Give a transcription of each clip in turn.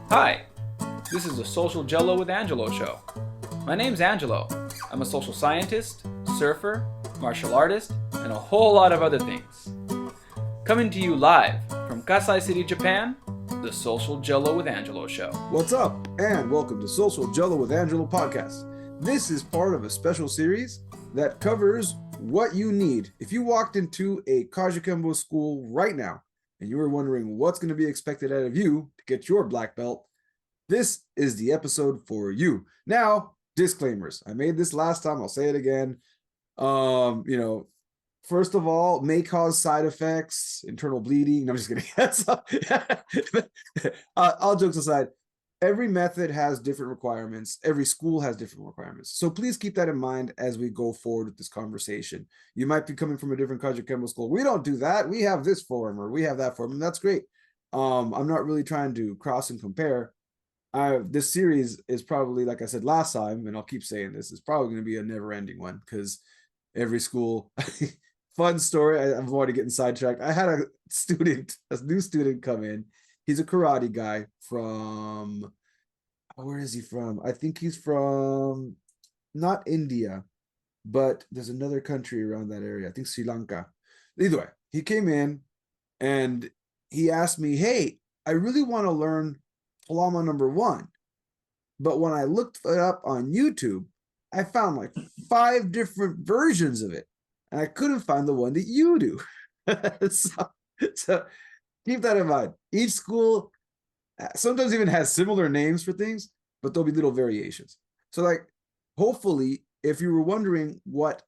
Hi, this is the Social Jello with Angelo show. My name's Angelo. I'm a social scientist, surfer, martial artist, and a whole lot of other things. Coming to you live from Kasai City, Japan, the Social Jello with Angelo show. What's up, and welcome to Social Jello with Angelo podcast. This is part of a special series that covers what you need. If you walked into a Kajukenbo school right now and you were wondering what's going to be expected out of you to get your black belt, this is the episode for you. Now, disclaimers. I made this last time. I'll say it again. First of all, may cause side effects, internal bleeding. No, I'm just kidding. All jokes aside, every method has different requirements. Every school has different requirements. So please keep that in mind as we go forward with this conversation. You might be coming from a different Kajukenbo school. We don't do that. We have this form or we have that form, and that's great. I'm not really trying to cross and compare. This series is probably, like I said last time, and I'll keep saying this, is probably going to be a never-ending one because every school... Fun story. I'm already getting sidetracked. I had a new student come in. He's a karate guy from, where is he from? I think he's from not India, but there's another country around that area. I think Sri Lanka. Either way, he came in and he asked me, hey, I really want to learn Palama number 1. But when I looked it up on YouTube, I found like 5 different versions of it. And I couldn't find the one that you do. so keep that in mind. Each school sometimes even has similar names for things, but there'll be little variations. So like, hopefully, if you were wondering what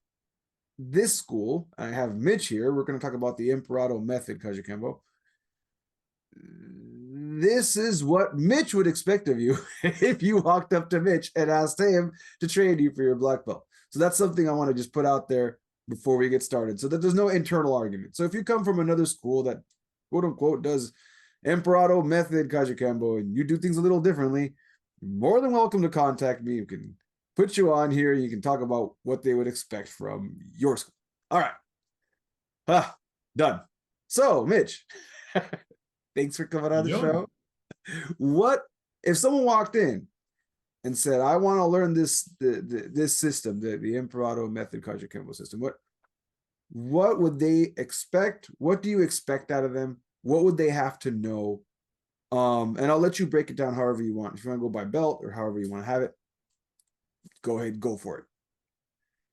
this school, I have Mitch here, we're going to talk about the Emperado Method, Kajukenbo. This is what Mitch would expect of you if you walked up to Mitch and asked him to train you for your black belt. So that's something I want to just put out there before we get started, so that there's no internal argument. So if you come from another school that quote unquote does Emperado Method Kajukenbo and you do things a little differently, you're more than welcome to contact me. You can put you on here. You can talk about what they would expect from your school. All right. Done. So Mitch, thanks for coming on the show. What if someone walked in and said, I want to learn this system, the Emperado Method Kajukenbo system? What would they expect? What do you expect out of them? What would they have to know? And I'll let you break it down however you want. If you want to go by belt or however you want to have it, go ahead, go for it.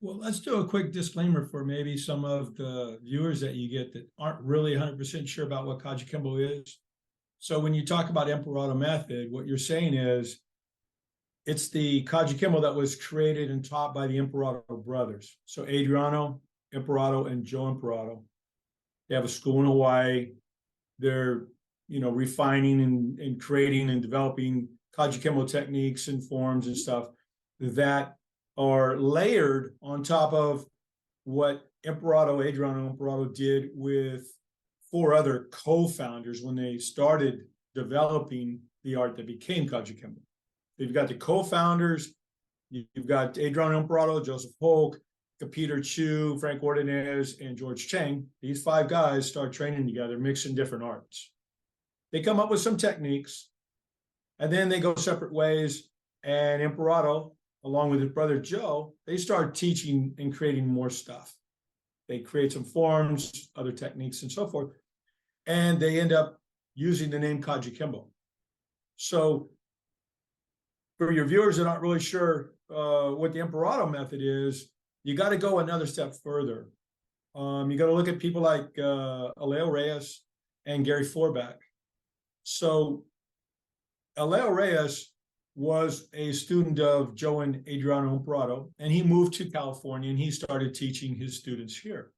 Well, let's do a quick disclaimer for maybe some of the viewers that you get that aren't really 100% sure about what Kajukenbo is. So when you talk about Emperado Method, what you're saying is, it's the Kajukenbo that was created and taught by the Emperado brothers. So Adriano Emperado and Joe Emperado. They have a school in Hawaii. They're, refining and creating and developing Kajukenbo techniques and forms and stuff that are layered on top of what Adriano Emperado did with 4 other co-founders when they started developing the art that became Kajukenbo. You've got the co-founders, you've got Adriano Emperado, Joseph Polk, Peter Chu, Frank Ordonez, and George Cheng. These 5 guys start training together, mixing different arts. They come up with some techniques, and then they go separate ways, and Emperado, along with his brother Joe, they start teaching and creating more stuff. They create some forms, other techniques, and so forth, and they end up using the name Kajukenbo. So for your viewers that aren't really sure what the Emperado Method is, you got to go another step further. You got to look at people like Aleo Reyes and Gary Forbach. So Aleo Reyes was a student of Joe and Adriano Emperado, and he moved to California and he started teaching his students here.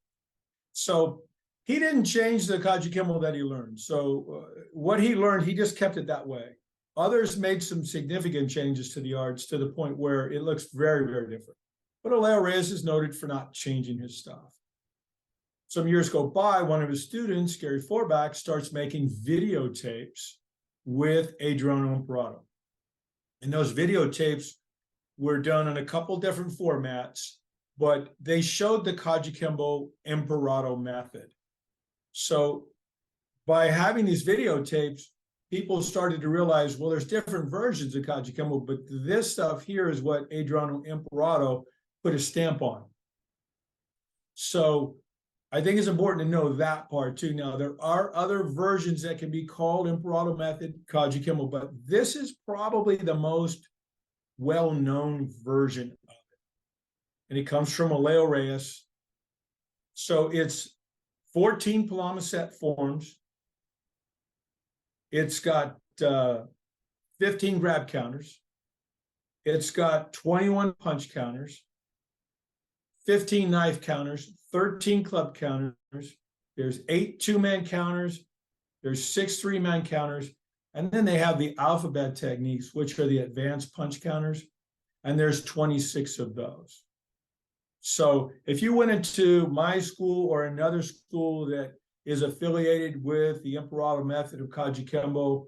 So he didn't change the Kajukenbo that he learned. So what he learned, he just kept it that way. Others made some significant changes to the arts to the point where it looks very, very different. But Aleo Reyes is noted for not changing his stuff. Some years go by, one of his students, Gary Forbach, starts making videotapes with Adriano Emperado. And those videotapes were done in a couple different formats, but they showed the Kajukenbo Emperado Method. So by having these videotapes, people started to realize, well, there's different versions of Kajukenbo, but this stuff here is what Adriano Emperado put a stamp on. So I think it's important to know that part too. Now, there are other versions that can be called Emperado Method, Kajukenbo, but this is probably the most well-known version of it. And it comes from Aleo Reyes. So it's 14 Palomaset forms. It's got 15 grab counters. It's got 21 punch counters, 15 knife counters, 13 club counters. There's 8 two-man counters. There's 6 three-man counters. And then they have the alphabet techniques, which are the advanced punch counters. And there's 26 of those. So if you went into my school or another school that is affiliated with the Emperado Method of Kajukenbo,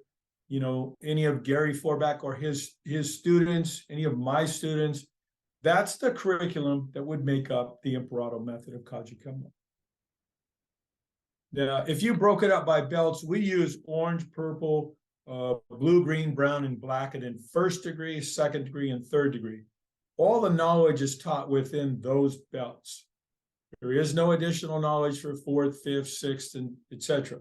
you know, any of Gary Forback or his students, any of my students, that's the curriculum that would make up the Emperado Method of Kajukenbo. Now, if you broke it up by belts, we use orange, purple, blue, green, brown, and black, and in first degree, second degree, and third degree. All the knowledge is taught within those belts. There is no additional knowledge for fourth, fifth, sixth, and etc.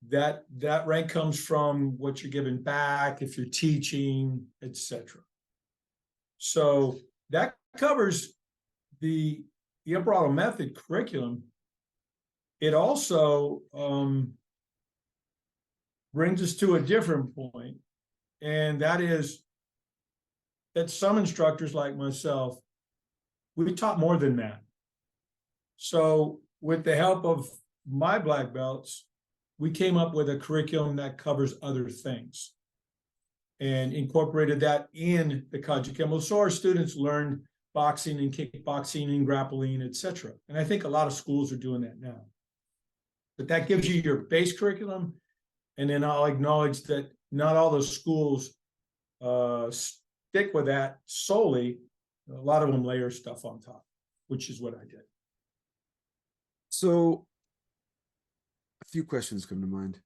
That rank comes from what you're given back, if you're teaching, etc. So that covers the Emperado Method curriculum. It also brings us to a different point, and that is that some instructors like myself, we taught more than that. So with the help of my black belts, we came up with a curriculum that covers other things and incorporated that in the Kajukenbo. So our students learned boxing and kickboxing and grappling, etc. And I think a lot of schools are doing that now. But that gives you your base curriculum. And then I'll acknowledge that not all the schools stick with that solely. A lot of them layer stuff on top, which is what I did. So a few questions come to mind.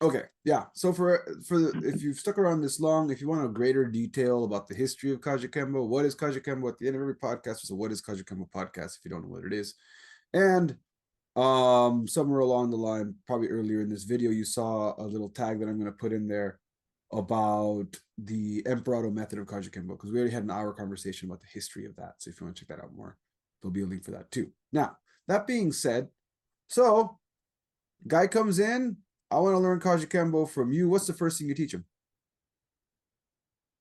Okay, yeah. So if you've stuck around this long, if you want a greater detail about the history of Kajukenbo, what is Kajukenbo? At the end of every podcast, so what is Kajukenbo podcast? If you don't know what it is, and somewhere along the line, probably earlier in this video, you saw a little tag that I'm going to put in there about the Emperado Method of Kajukenbo, because we already had an hour conversation about the history of that. So if you want to check that out more, there'll be a link for that too. Now, that being said, so guy comes in, I want to learn Kajukenbo from you. What's the first thing you teach him?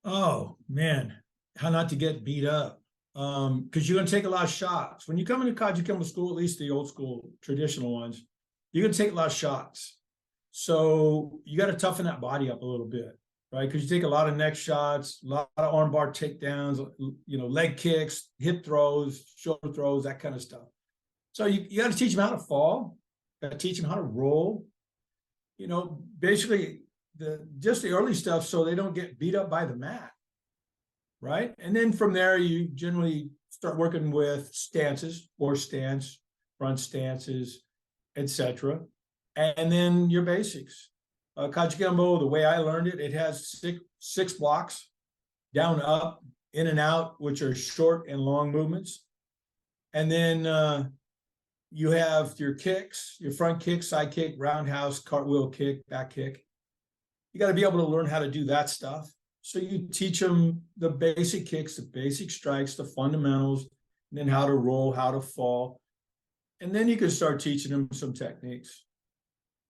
Oh man, how not to get beat up. Because you're going to take a lot of shots. When you come into Kajukenbo school, at least the old school traditional ones, you're going to take a lot of shots. So you got to toughen that body up a little bit, right? Because you take a lot of neck shots, a lot of armbar takedowns, you know, leg kicks, hip throws, shoulder throws, that kind of stuff. So you got to teach them how to fall, got to teach them how to roll, you know, basically just the early stuff so they don't get beat up by the mat. Right. And then from there, you generally start working with stances, or stance, front stances, etc. And then your basics. Kajukenbo, the way I learned it, it has six blocks, down, up, in and out, which are short and long movements. And then you have your kicks, your front kick, side kick, roundhouse, cartwheel kick, back kick. You got to be able to learn how to do that stuff. So you teach them the basic kicks, the basic strikes, the fundamentals, and then how to roll, how to fall. And then you can start teaching them some techniques.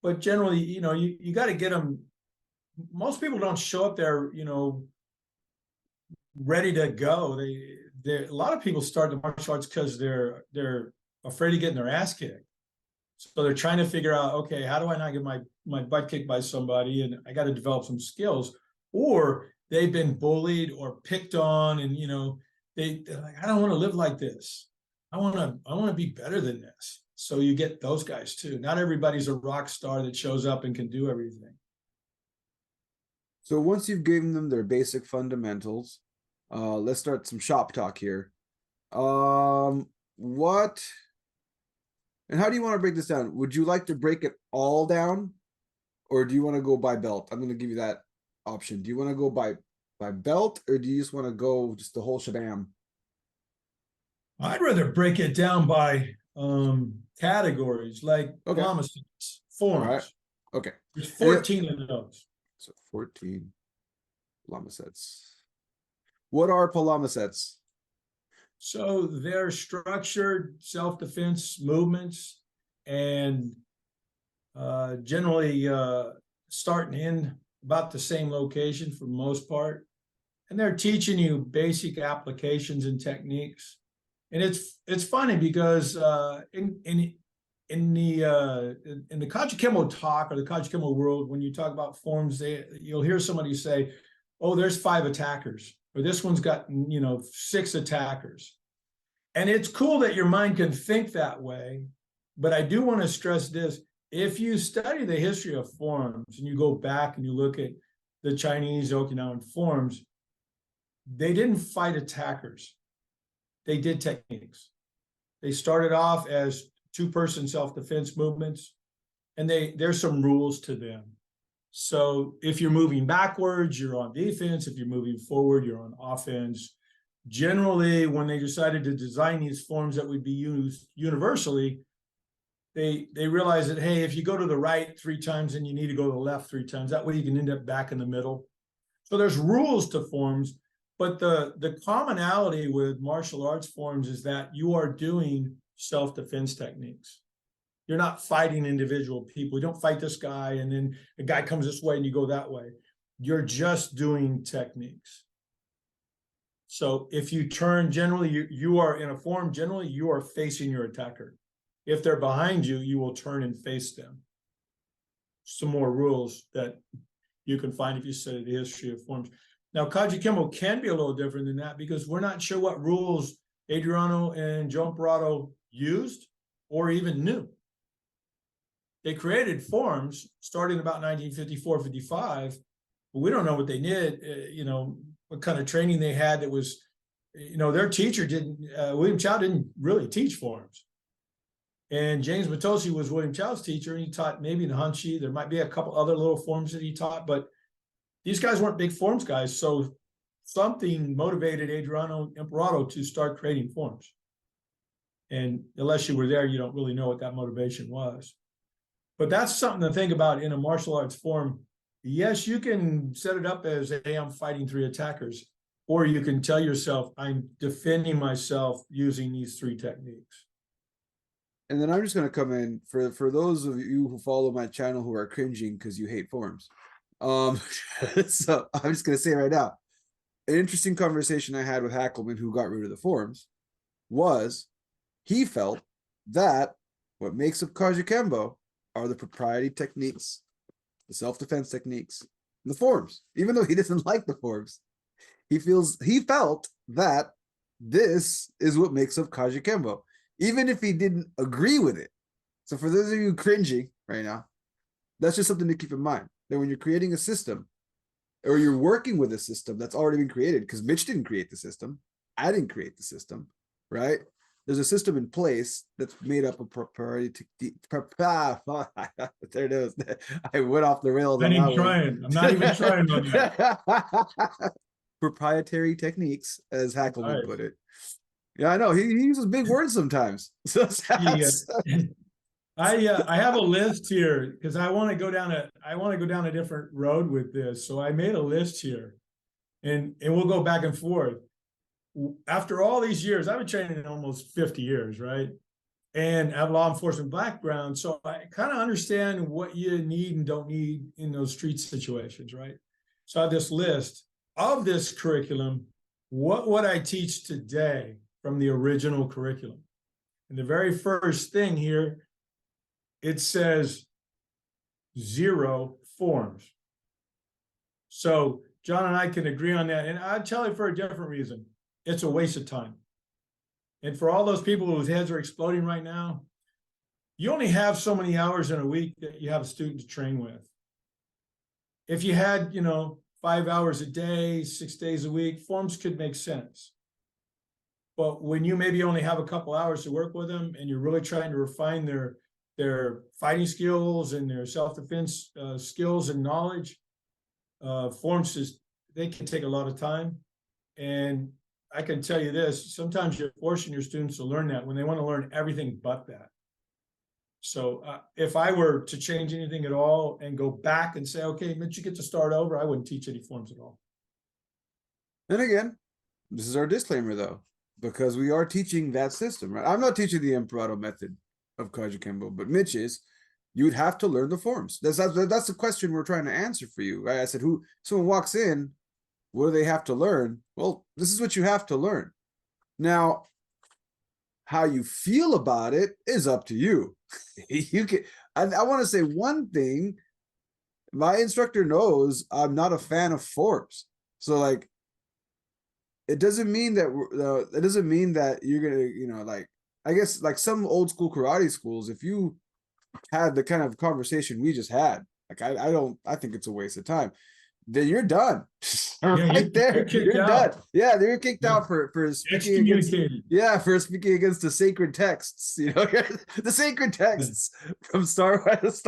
But generally, you know, you got to get them. Most people don't show up there, you know, ready to go. A lot of people start the martial arts because they're afraid of getting their ass kicked. So they're trying to figure out, okay, how do I not get my butt kicked by somebody? And I got to develop some skills. Or they've been bullied or picked on, and you know, they're like, I don't want to live like this. I want to be better than this. So you get those guys too. Not everybody's a rock star that shows up and can do everything. So once you've given them their basic fundamentals, let's start some shop talk here. What and how do you want to break this down? Would you like to break it all down Or do you want to go by belt? I'm going to give you that option. Do you want to go by belt, or do you just want to go just the whole shabam? I'd rather break it down by categories like Okay. palomacetes, All right. forms. Okay. There's 14 of those. So 14 palamacets. What are palamacets? So they're structured self-defense movements, and generally starting in about the same location for the most part. And they're teaching you basic applications and techniques. And it's funny because in the Kajukenbo talk or the Kajukenbo world, when you talk about forms, you'll hear somebody say, "Oh, there's 5 attackers," or "This one's got 6 attackers." And it's cool that your mind can think that way, but I do want to stress this: if you study the history of forms and you go back and you look at the Chinese Okinawan forms, they didn't fight attackers. They did techniques. They started off as 2-person self-defense movements, and there's some rules to them. So if you're moving backwards, you're on defense. If you're moving forward, you're on offense. Generally, when they decided to design these forms that would be used universally, they realized that, hey, if you go to the right 3 times, then you need to go to the left 3 times. That way you can end up back in the middle. So there's rules to forms. But the commonality with martial arts forms is that you are doing self-defense techniques. You're not fighting individual people. You don't fight this guy and then a guy comes this way and you go that way. You're just doing techniques. So if you turn, generally you are in a form, generally you are facing your attacker. If they're behind you, you will turn and face them. Some more rules that you can find if you study the history of forms. Now, Kajukenbo can be a little different than that because we're not sure what rules Adriano and Joe Emperado used or even knew. They created forms starting about 1954, 55, but we don't know what they did, what kind of training they had that was, their teacher didn't, William Chow didn't really teach forms. And James Matosi was William Chow's teacher, and he taught maybe the Hanshi. There might be a couple other little forms that he taught, but these guys weren't big forms guys, so something motivated Adriano Emperado to start creating forms. And unless you were there, you don't really know what that motivation was. But that's something to think about in a martial arts form. Yes, you can set it up as, hey, I'm fighting 3 attackers, or you can tell yourself, I'm defending myself using these 3 techniques. And then I'm just going to come in for those of you who follow my channel who are cringing because you hate forms. So I'm just going to say right now, an interesting conversation I had with Hackelman, who got rid of the forms, was he felt that what makes up Kajukenbo are the propriety techniques, the self-defense techniques, and the forms. Even though he doesn't like the forms, he felt that this is what makes up Kajukenbo, even if he didn't agree with it. So for those of you cringing right now, that's just something to keep in mind. That when you're creating a system or you're working with a system that's already been created, because Mitch didn't create the system, I didn't create the system, right? There's a system in place that's made up of propriety. There it is. I went off the rails. I'm not even trying on that. Proprietary techniques, as Hackelman put it. Yeah, I know. He uses big words sometimes. So I have a list here because I want to go down a different road with this. So I made a list here, and we'll go back and forth. After all these years, I've been training in almost 50 years, right? And I have a law enforcement background, so I kind of understand what you need and don't need in those street situations, right? So I have this list of this curriculum. What would I teach today from the original curriculum? And the very first thing here, it says 0 forms. So John and I can agree on that. And I'll tell you for a different reason. It's a waste of time. And for all those people whose heads are exploding right now, you only have so many hours in a week that you have a student to train with. If you had, 5 hours a day, 6 days a week, forms could make sense. But when you maybe only have a couple hours to work with them and you're really trying to refine their their fighting skills and their self-defense skills and knowledge. Forms they can take a lot of time. And I can tell you this, sometimes you're forcing your students to learn that when they want to learn everything but that. So if I were to change anything at all and go back and say, okay, Mitch, you get to start over, I wouldn't teach any forms at all. And again, this is our disclaimer though, because we are teaching that system, right? I'm not teaching the Emperado method of Kajukenbo, but Mitch is. You would have to learn the forms. That's the question we're trying to answer for you, right? I said, someone walks in, what do they have to learn? Well, this is what you have to learn. Now, how you feel about it is up to you. You can. I want to say one thing. My instructor knows I'm not a fan of forms, so like, it doesn't mean that you're gonna, like, I guess like some old school karate schools, if you had the kind of conversation we just had, like I think it's a waste of time. Then you're done. Right there, you're done. Yeah, they were kicked out for speaking against the sacred texts. The sacred texts from Star Wars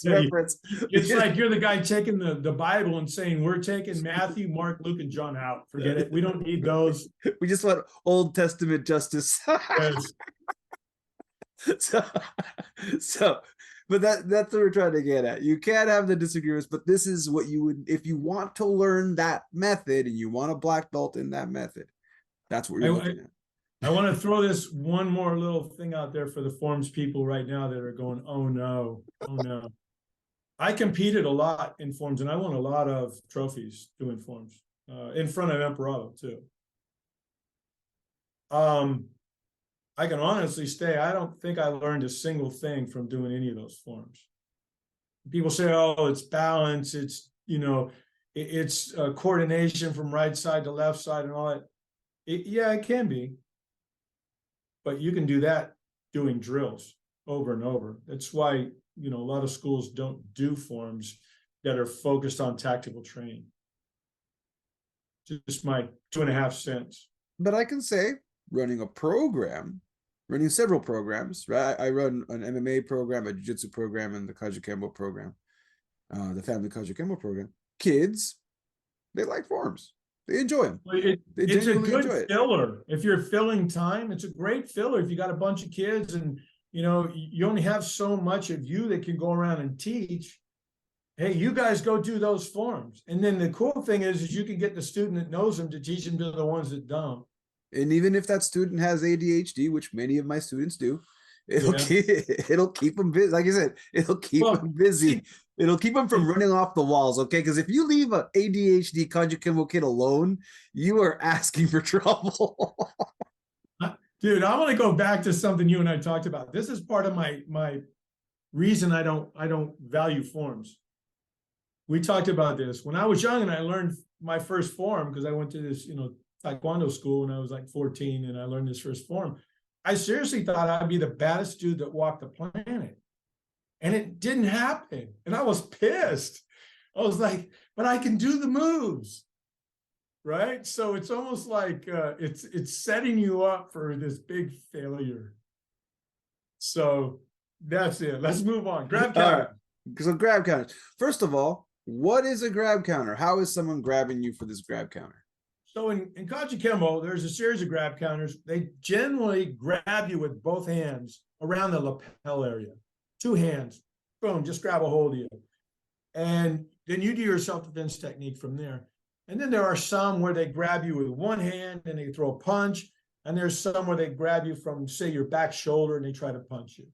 reference. It's like you're the guy taking the Bible and saying we're taking Matthew, Mark, Luke, and John out. Forget it. We don't need those. We just want Old Testament justice. Yes. So but that's what we're trying to get at. You can't have the disagreements, but this is what you would, if you want to learn that method and you want a black belt in that method, that's what you're looking at. I want to throw this one more little thing out there for the forms people right now that are going, oh no. I competed a lot in forms and I won a lot of trophies doing forms in front of Emperado too. I can honestly say I don't think I learned a single thing from doing any of those forms. People say, oh, it's balance, it's, it's coordination from right side to left side and all that. Yeah, it can be. But you can do that doing drills over and over. That's why, a lot of schools don't do forms that are focused on tactical training. Just my 2.5 cents. But I can say running several programs, right? I run an MMA program, a jiu-jitsu program, and the Kajukenbo program, the family Kajukenbo program. Kids, they like forms. They enjoy them. It's a good filler. If you're filling time, it's a great filler. If you got a bunch of kids and, you only have so much of you that can go around and teach, hey, you guys go do those forms. And then the cool thing is you can get the student that knows them to teach them to the ones that don't. And even if that student has ADHD, which many of my students do, it'll keep them busy. Like I said, it'll keep them busy. It'll keep them from running off the walls, okay? Because if you leave an ADHD Kajukenbo kid alone, you are asking for trouble. Dude, I want to go back to something you and I talked about. This is part of my reason I don't value forms. We talked about this when I was young, and I learned my first form because I went to this, Taekwondo school when I was like 14, and I learned this first form. I seriously thought I'd be the baddest dude that walked the planet. And it didn't happen. And I was pissed. I was like, but I can do the moves. Right? So it's almost like it's setting you up for this big failure. So that's it. Let's move on. Grab counter. Right. So grab counters. First of all, what is a grab counter? How is someone grabbing you for this grab counter? So in Kajukenbo, there's a series of grab counters. They generally grab you with both hands around the lapel area. 2 hands. Boom, just grab a hold of you. And then you do your self-defense technique from there. And then there are some where they grab you with 1 hand and they throw a punch. And there's some where they grab you from, say, your back shoulder and they try to punch you.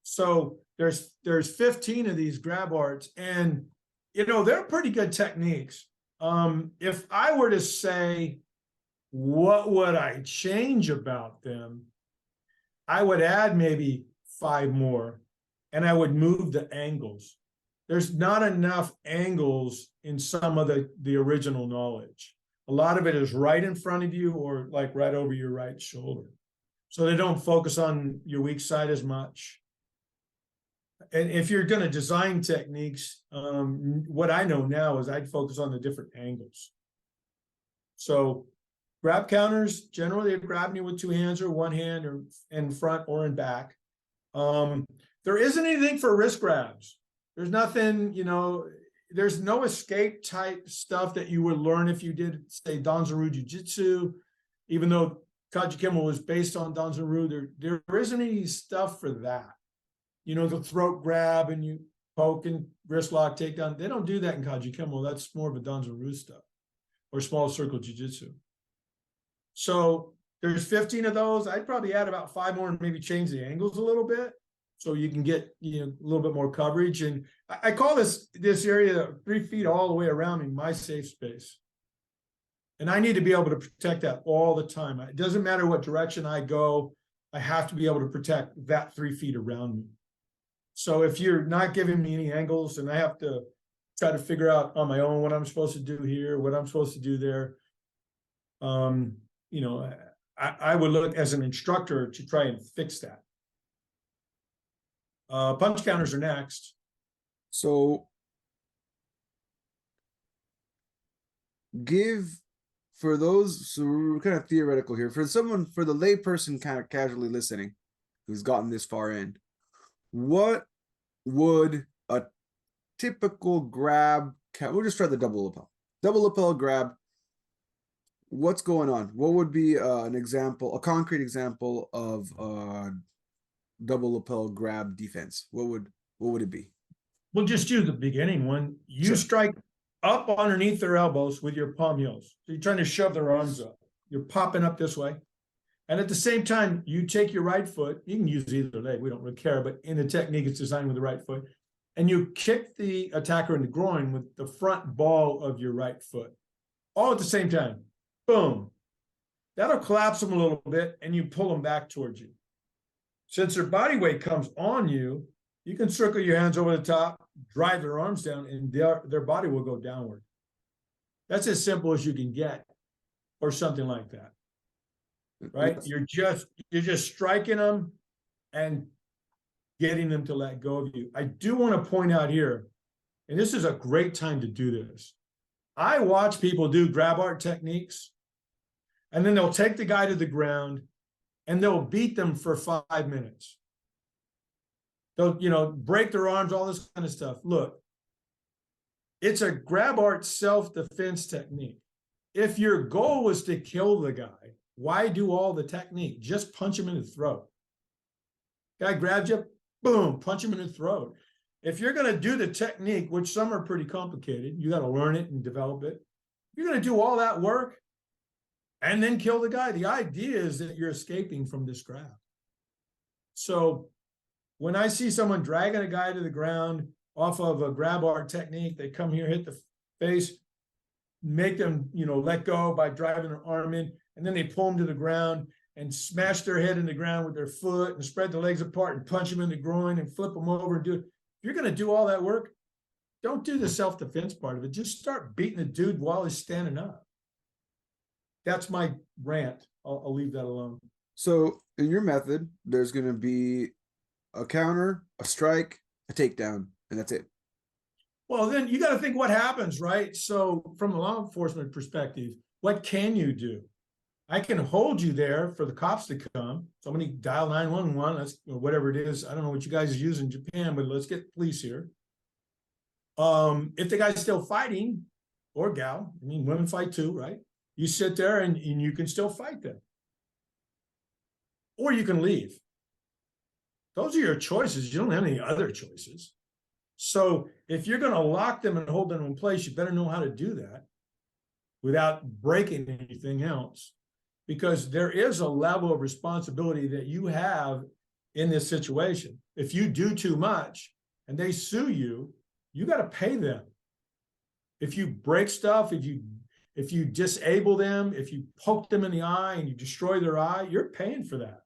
So there's 15 of these grab arts. And, they're pretty good techniques. If I were to say, what would I change about them? I would add maybe 5 more, and I would move the angles. There's not enough angles in some of the original knowledge. A lot of it is right in front of you or like right over your right shoulder. So they don't focus on your weak side as much. And if you're going to design techniques, what I know now is I'd focus on the different angles. So grab counters, generally they're grabbing you with 2 hands or 1 hand or in front or in back. There isn't anything for wrist grabs. There's nothing, there's no escape type stuff that you would learn if you did, say, Danzaru Jiu-Jitsu, even though Kajukenbo was based on Danzaru, there isn't any stuff for that. The throat grab and you poke and wrist lock takedown. They don't do that in Kajukenbo. That's more of a Danzaru stuff or small circle Jiu-Jitsu. So there's 15 of those. I'd probably add about 5 more and maybe change the angles a little bit so you can get a little bit more coverage. And I call this area 3 feet all the way around me my safe space. And I need to be able to protect that all the time. It doesn't matter what direction I go. I have to be able to protect that 3 feet around me. So if you're not giving me any angles and I have to try to figure out on my own what I'm supposed to do here, what I'm supposed to do there, I would look as an instructor to try and fix that. Punch counters are next. So for those, so we're kind of theoretical here. For the layperson kind of casually listening, who's gotten this far in, what would a typical grab, we'll just try the double lapel. Double lapel grab. What's going on? What would be a concrete example of double lapel grab defense? What would it be? We'll just do the beginning one. You strike up underneath their elbows with your palm heels. So you're trying to shove their arms up. You're popping up this way. And at the same time, you take your right foot. You can use either leg. We don't really care. But in the technique, it's designed with the right foot. And you kick the attacker in the groin with the front ball of your right foot. All at the same time. Boom. That'll collapse them a little bit, and you pull them back towards you. Since their body weight comes on you, you can circle your hands over the top, drive their arms down, and their body will go downward. That's as simple as you can get, or something like that. Right? You're just striking them and getting them to let go of you. I do want to point out here, and this is a great time to do this. I watch people do grab art techniques, and then they'll take the guy to the ground and they'll beat them for 5 minutes. They'll, break their arms, all this kind of stuff. Look, it's a grab art self-defense technique. If your goal was to kill the guy, why do all the technique? Just punch him in the throat. Guy grabs you, boom, punch him in the throat. If you're going to do the technique, which some are pretty complicated, you got to learn it and develop it. You're going to do all that work and then kill the guy. The idea is that you're escaping from this grab. So when I see someone dragging a guy to the ground off of a grab art technique, they come here, hit the face, make them, let go by driving their arm in, and then they pull them to the ground and smash their head in the ground with their foot and spread their legs apart and punch them in the groin and flip them over and do it. If you're going to do all that work, don't do the self-defense part of it. Just start beating the dude while he's standing up. That's my rant. I'll leave that alone. So in your method, there's going to be a counter, a strike, a takedown, and that's it. Well, then you got to think what happens, right? So from a law enforcement perspective, what can you do? I can hold you there for the cops to come. Somebody dial 911, that's whatever it is. I don't know what you guys use in Japan, but let's get police here. If the guy's still fighting, or gal, women fight too, right? You sit there and you can still fight them. Or you can leave. Those are your choices. You don't have any other choices. So if you're going to lock them and hold them in place, you better know how to do that without breaking anything else. Because there is a level of responsibility that you have in this situation. If you do too much and they sue you, you got to pay them. If you break stuff, if you disable them, if you poke them in the eye and you destroy their eye, you're paying for that.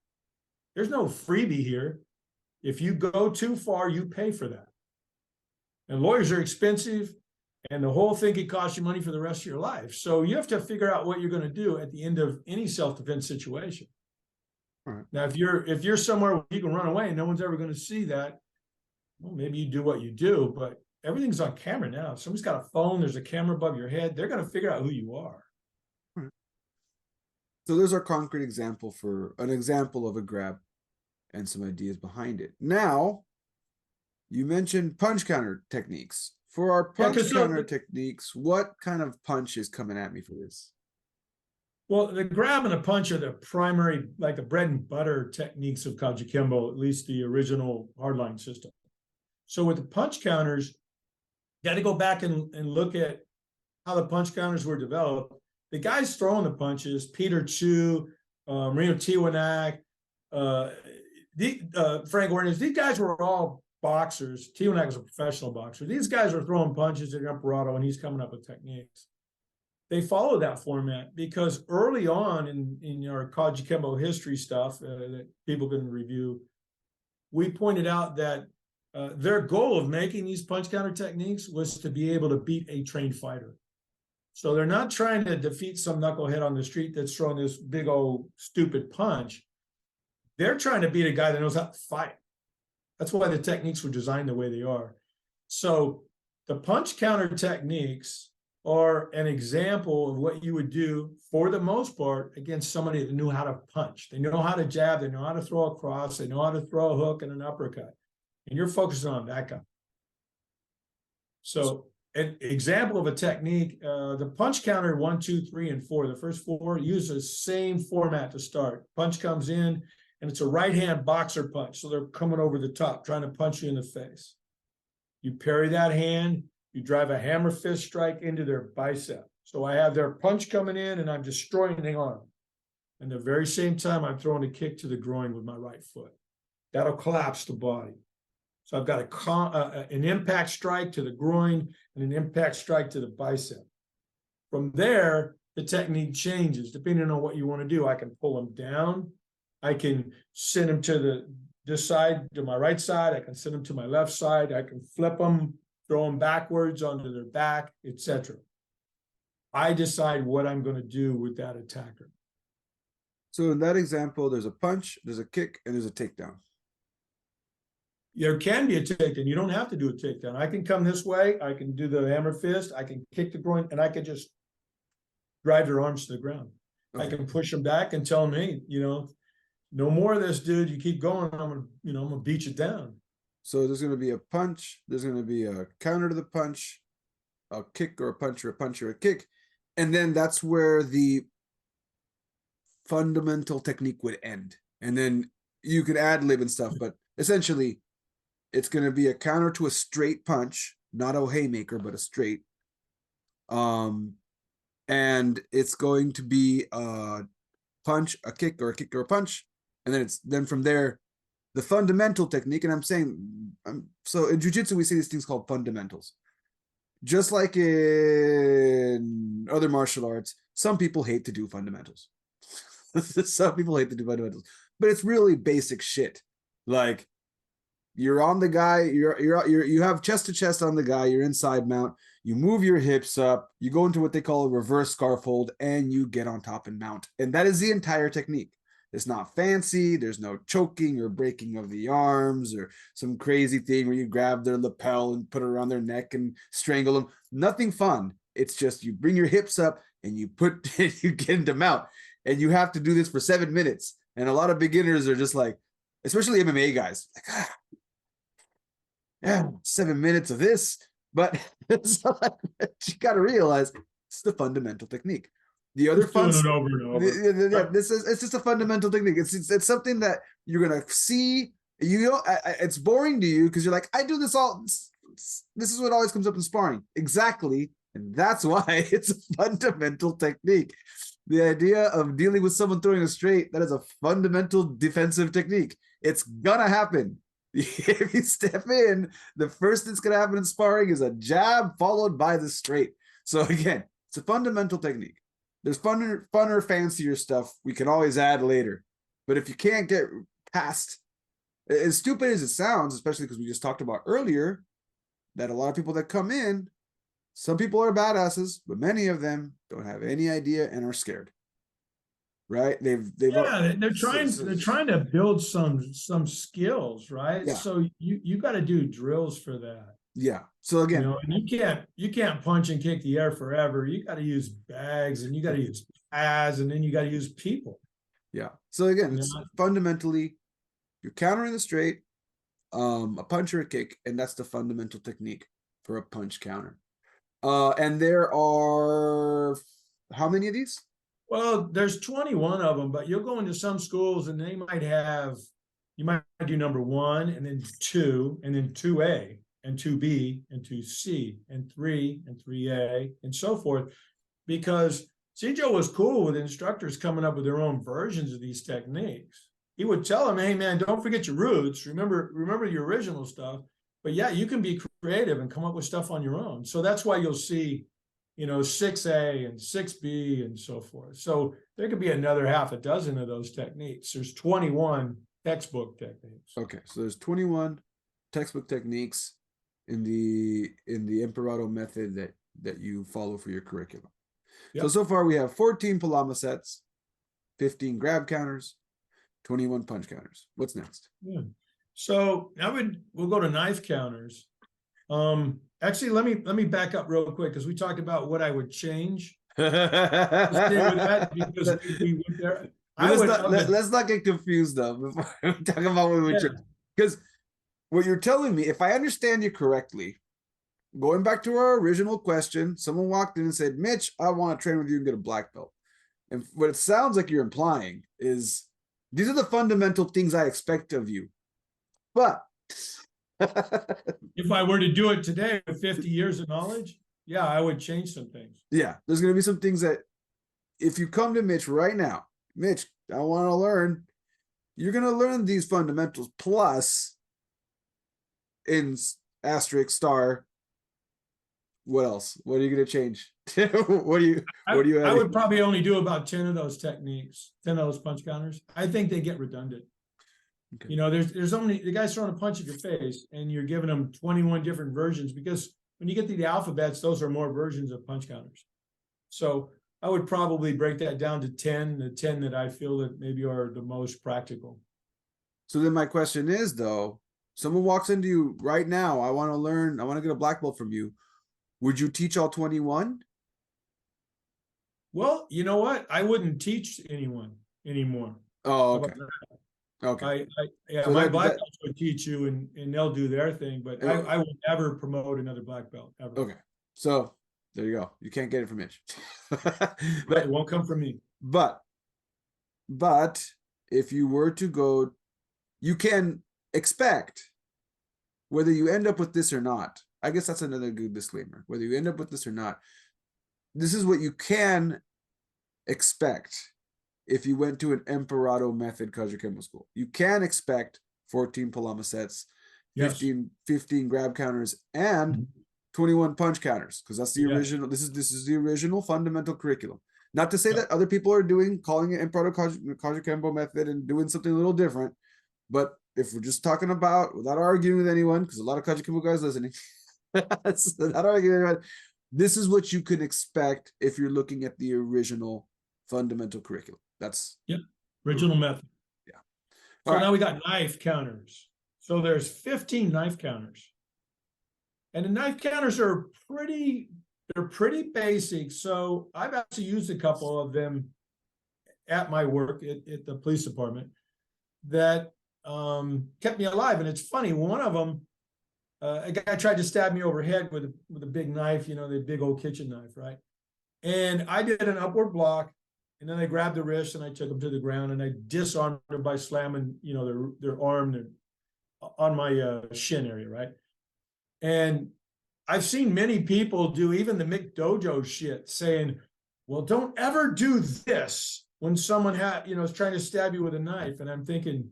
There's no freebie here. If you go too far, you pay for that. And lawyers are expensive, and the whole thing could cost you money for the rest of your life. So you have to figure out what you're going to do at the end of any self-defense situation. Right. Now, if you're somewhere where you can run away and no one's ever going to see that, well, maybe you do what you do, but everything's on camera now. If somebody's got a phone, there's a camera above your head, they're going to figure out who you are. Right. So there's our concrete example of a grab. and some ideas behind it. Now, you mentioned punch counter techniques. For our Yeah, punch 'cause counter techniques, what kind of punch is coming at me for this? well, the grab and the punch are the primary, like the bread and butter techniques of Kajukenbo, at least the original hardline system. So with the punch counters, got to go back and look at how the punch counters were developed. The guys throwing the punches, Peter Chu, Marino Tiwanak, Frank Orniz, these guys were all boxers. Tiwanak was a professional boxer. These guys were throwing punches at Emperado, and he's coming up with techniques. They follow that format because early on in our Kajukenbo history stuff that people can review, we pointed out that their goal of making these punch counter techniques was to be able to beat a trained fighter. So they're not trying to defeat some knucklehead on the street that's throwing this big old stupid punch. They're trying to beat a guy that knows how to fight. That's why the techniques were designed the way they are. So the punch counter techniques are an example of what you would do for the most part against somebody that knew how to punch. They know how to jab, they know how to throw a cross, they know how to throw a hook and an uppercut. And you're focusing on that guy. So an example of a technique, the punch counter 1, 2, 3, and 4, the first 4 use the same format to start. Punch comes in and it's a right hand boxer punch. So they're coming over the top, trying to punch you in the face. You parry that hand, you drive a hammer fist strike into their bicep. So I have their punch coming in and I'm destroying the arm. And at the very same time, I'm throwing a kick to the groin with my right foot. That'll collapse the body. So I've got an impact strike to the groin and an impact strike to the bicep. From there, the technique changes depending on what you want to do. I can pull them down. I can send them to this side, to my right side. I can send them to my left side. I can flip them, throw them backwards onto their back, etc. I decide what I'm going to do with that attacker. So in that example, there's a punch, there's a kick, and there's a takedown. There can be a takedown. You don't have to do a takedown. I can come this way. I can do the hammer fist. I can kick the groin, and I can just drive their arms to the ground. Okay. I can push them back and tell them, hey, no more of this, dude. You keep going, I'm gonna beat you down. So there's gonna be a punch. There's gonna be a counter to the punch, a kick or a punch or a kick, and then that's where the fundamental technique would end. And then you could ad lib and stuff, but essentially, it's going to be a counter to a straight punch, not a haymaker, but a straight. And it's going to be a punch, a kick, or a punch. And then from there, the fundamental technique. And so in jiu-jitsu, we see these things called fundamentals. Just like in other martial arts, some people hate to do fundamentals. Some people hate to do fundamentals, but it's really basic shit. Like, you're on the guy, you have chest to chest on the guy, you're inside mount, you move your hips up, you go into what they call a reverse scarf hold, and you get on top and mount. And that is the entire technique. It's not fancy, there's no choking or breaking of the arms or some crazy thing where you grab their lapel and put it around their neck and strangle them. Nothing fun. It's just you bring your hips up and you get into mount. And you have to do this for 7 minutes. And a lot of beginners are just like, especially MMA guys, like, yeah, 7 minutes of this, but it's like, you got to realize it's the fundamental technique. The other fun, doing it over and over. It's just a fundamental technique. It's something that you're gonna see. It's boring to you because you're like, I do this all. This is what always comes up in sparring. Exactly, and that's why it's a fundamental technique. The idea of dealing with someone throwing a straight, that is a fundamental defensive technique. It's gonna happen. If you step in, the first that's going to happen in sparring is a jab followed by the straight. So again, it's a fundamental technique. There's funner, fancier stuff we can always add later. But if you can't get past, as stupid as it sounds, especially because we just talked about earlier, that a lot of people that come in, some people are badasses, but many of them don't have any idea and are scared. Right? They're trying to build some skills, right? Yeah. So you got to do drills for that. Yeah. So again, and you can't punch and kick the air forever. You got to use bags and you got to use pads and then you got to use people. Yeah. So again, it's fundamentally You're countering the straight, a punch or a kick, and that's the fundamental technique for a punch counter. And there are how many of these? Well, there's 21 of them, but you'll go into some schools and they might have, you might do number 1 and then 2 and then 2A and 2B and 2C and 3 and 3A and so forth, because Cijo was cool with instructors coming up with their own versions of these techniques. He would tell them, hey man, don't forget your roots. Remember your original stuff. But yeah, you can be creative and come up with stuff on your own. So that's why you'll see, 6A and 6B and so forth. So there could be another half a dozen of those techniques. There's 21 textbook techniques. Okay, so there's 21 textbook techniques in the Emperado method that you follow for your curriculum. Yep. So far we have 14 Palama sets, 15 grab counters, 21 punch counters. What's next? Yeah. So we'll go to knife counters. Actually, let me back up real quick because we talked about what I would change. Let's stay with that because we went there. Let's not get confused though before we talk about what we would change. Because what you're telling me, if I understand you correctly, going back to our original question, someone walked in and said, Mitch, I want to train with you and get a black belt. And what it sounds like you're implying is these are the fundamental things I expect of you. But if I were to do it today with 50 years of knowledge, yeah, I would change some things. Yeah, there's going to be some things that if you come to Mitch right now, Mitch, I want to learn, you're going to learn these fundamentals plus in asterisk star. What else? What are you going to change? What do you I would probably only do about 10 of those techniques, 10 of those punch counters. I think they get redundant. Okay. There's only the guy's throwing a punch at your face and you're giving them 21 different versions, because when you get to the alphabets, those are more versions of punch counters. So I would probably break that down to 10, the 10 that I feel that maybe are the most practical. So then my question is though, someone walks into you right now, I want to learn, I want to get a black belt from you. Would you teach all 21? Well, you know what? I wouldn't teach anyone anymore. Oh, okay. Okay. So my black belts would teach you and they'll do their thing, but I will never promote another black belt ever. Okay. So there you go. You can't get it from Mitch. But it won't come from me. But if you were to go, you can expect whether you end up with this or not. I guess that's another good disclaimer. Whether you end up with this or not, this is what you can expect if you went to an Emperado Method Kajukenbo school. You can expect 14 Palama sets, 15 grab counters, and 21 punch counters, because that's the original. This is the original fundamental curriculum. Not to say that other people are calling it Emperado Kajukenbo Method and doing something a little different, but if we're just talking about, without arguing with anyone, because a lot of Kajukenbo guys listening, not arguing with, this is what you can expect if you're looking at the original fundamental curriculum. That's original method. Yeah. So now we got knife counters. So there's 15 knife counters. And the knife counters are pretty basic. So I've actually used a couple of them at my work at the police department that kept me alive. And it's funny, one of them, a guy tried to stab me overhead with a big knife, the big old kitchen knife, right? And I did an upward block, and then I grabbed the wrist and I took him to the ground and I disarmed him by slamming, their arm on my shin area, right? And I've seen many people do even the Mick Dojo shit, saying, well, don't ever do this when someone is trying to stab you with a knife. And I'm thinking,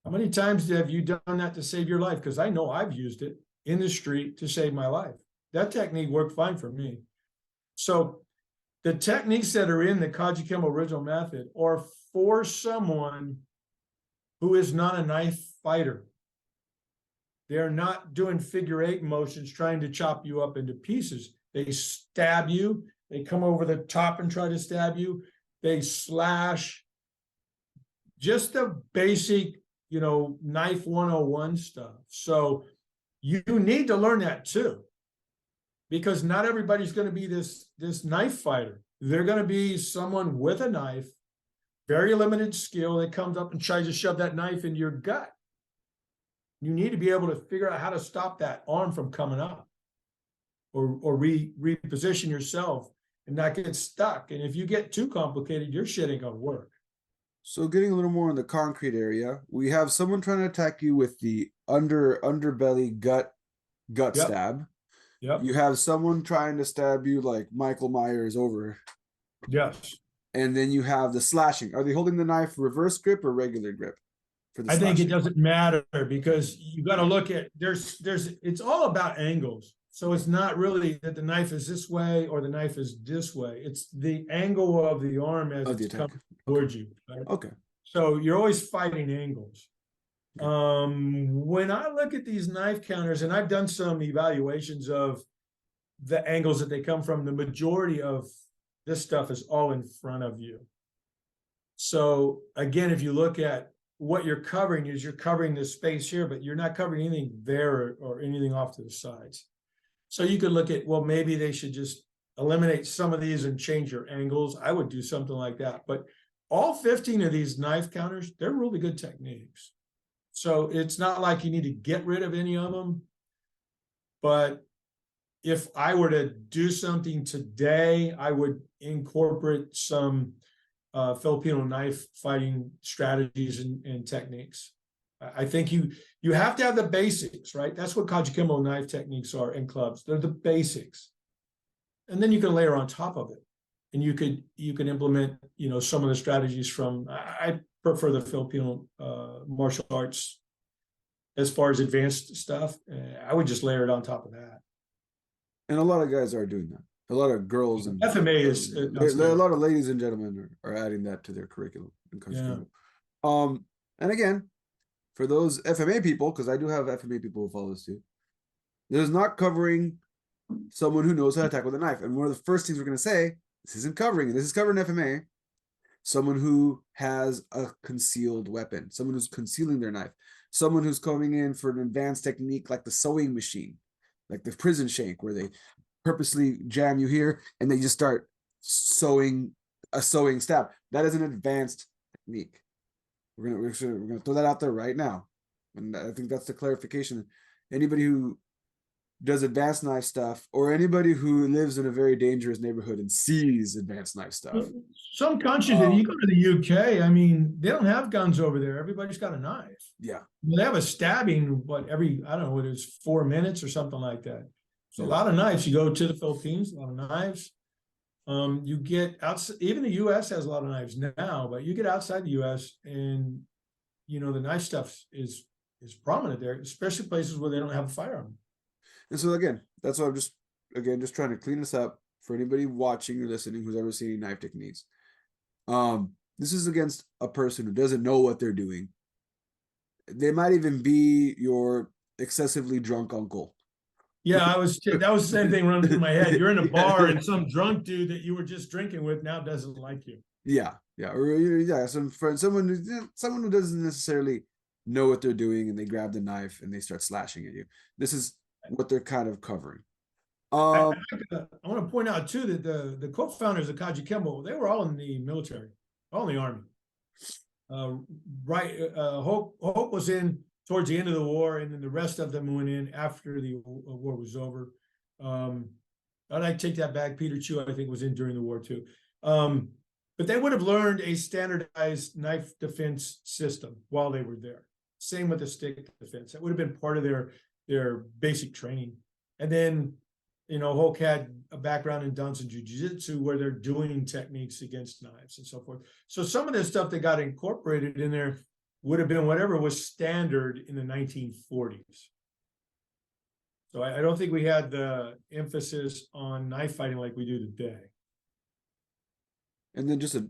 how many times have you done that to save your life? Because I know I've used it in the street to save my life. That technique worked fine for me. So the techniques that are in the Kajukenbo original method are for someone who is not a knife fighter. They're not doing figure 8 motions trying to chop you up into pieces. They stab you. They come over the top and try to stab you. They slash. Just the basic, knife 101 stuff. So you need to learn that too, because not everybody's going to be this knife fighter. They're going to be someone with a knife very limited skill that comes up and tries to shove that knife into your gut. You need to be able to figure out how to stop that arm from coming up, or reposition yourself and not get stuck. And if you get too complicated, your shit ain't gonna work. So getting a little more in the concrete area, we have someone trying to attack you with the underbelly gut Yep. stab. Yep. You have someone trying to stab you like Michael Myers over. Yes. And then you have the slashing. Are they holding the knife reverse grip or regular grip for the I think slashing? it doesn't matter, because you got to look at it's all about angles. So it's not really that the knife is this way or the knife is this way. It's the angle of the arm as Of the it's attack. coming towards you. Right? Okay. So you're always fighting angles. Okay. When I look at these knife counters, and I've done some evaluations of the angles that they come from, the majority of this stuff is all in front of you. So again, if you look at what you're covering, is you're covering this space here, but you're not covering anything there or anything off to the sides. So you could look at, well, maybe they should just eliminate some of these and change your angles. I would do something like that. But all 15 of these knife counters, they're really good techniques. So it's not like you need to get rid of any of them. But if I were to do something today, I would incorporate some Filipino knife fighting strategies and techniques. I think you have to have the basics, right? That's what Kajukenbo knife techniques are in clubs. They're the basics. And then you can layer on top of it. And you can implement, some of the strategies from, I prefer the Filipino martial arts as far as advanced stuff. I would just layer it on top of that. And a lot of guys are doing that. A lot of girls and FMA is a lot of ladies and gentlemen are adding that to their curriculum. Yeah. And again, for those FMA people, because I do have FMA people who follow this too, there's not covering someone who knows how to attack with a knife. And one of the first things we're going to say, this isn't covering, this is covering FMA, someone who has a concealed weapon, someone who's concealing their knife, someone who's coming in for an advanced technique like the sewing machine, like the prison shank, where they purposely jam you here and they just start sewing a sewing stab. That is an advanced technique. We're gonna throw that out there right now, and I think that's the clarification. Anybody who does advanced knife stuff, or anybody who lives in a very dangerous neighborhood and sees advanced knife stuff. Some countries, if you go to the UK, I mean, they don't have guns over there. Everybody's got a knife. Yeah. They have a stabbing, every, I don't know, whether it's 4 minutes or something like that. So a lot of knives. You go to the Philippines, a lot of knives. You get outside, even the US has a lot of knives now, but you get outside the US and, the knife stuff is prominent there, especially places where they don't have a firearm. And so again, that's why I'm just trying to clean this up for anybody watching or listening who's ever seen knife techniques. This is against a person who doesn't know what they're doing. They might even be your excessively drunk uncle. Yeah, that was the same thing running through my head. You're in a bar and some drunk dude that you were just drinking with now doesn't like you. Yeah, or some friend, someone who doesn't necessarily know what they're doing, and they grab the knife and they start slashing at you. This is what they're kind of covering. I want to point out too that the co-founders of Kajukenbo, they were all in the military, all in the army. Hope was in towards the end of the war, and then the rest of them went in after the war was over. And I take that back. Peter Chu, I think, was in during the war too. But they would have learned a standardized knife defense system while they were there. Same with the stick defense. That would have been part of their basic training. And then, Hulk had a background in Dance and Jiu-Jitsu where they're doing techniques against knives and so forth. So some of this stuff that got incorporated in there would have been whatever was standard in the 1940s. So I don't think we had the emphasis on knife fighting like we do today. And then just a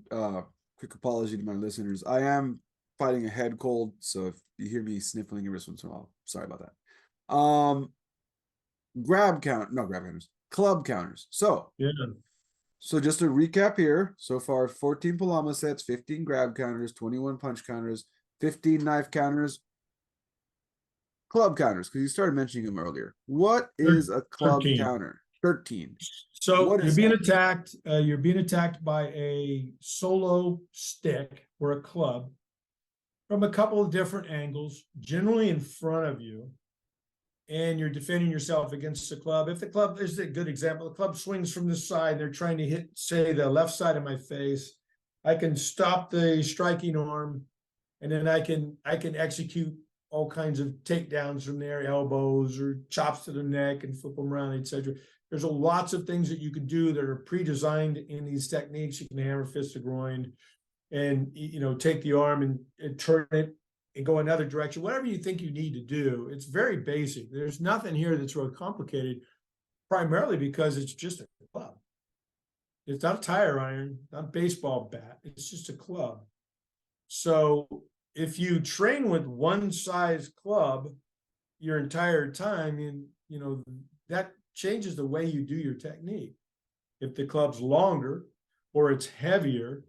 quick apology to my listeners. I am fighting a head cold, so if you hear me sniffling every once in a while, sorry about that. Club counters. So just to recap here, so far 14 Palama sets, 15 grab counters, 21 punch counters, 15 knife counters, club counters, because you started mentioning them earlier. What is a club 13. counter? 13. So What you're is being that? attacked. You're being attacked by a solo stick or a club from a couple of different angles, generally in front of you, and you're defending yourself against the club. If the club is a good example, the club swings from the side, they're trying to hit, say, the left side of my face. I can stop the striking arm, and then I can execute all kinds of takedowns from there, elbows or chops to the neck and flip them around, etc. There's lots of things that you can do that are pre-designed in these techniques. You can hammer fist to groin and, you know, take the arm and turn it and go another direction, whatever you think you need to do. It's very basic. There's nothing here that's really complicated, primarily because it's just a club. It's not a tire iron, not a baseball bat. It's just a club. So if you train with one size club your entire time, you know, that changes the way you do your technique. If the club's longer or it's heavier,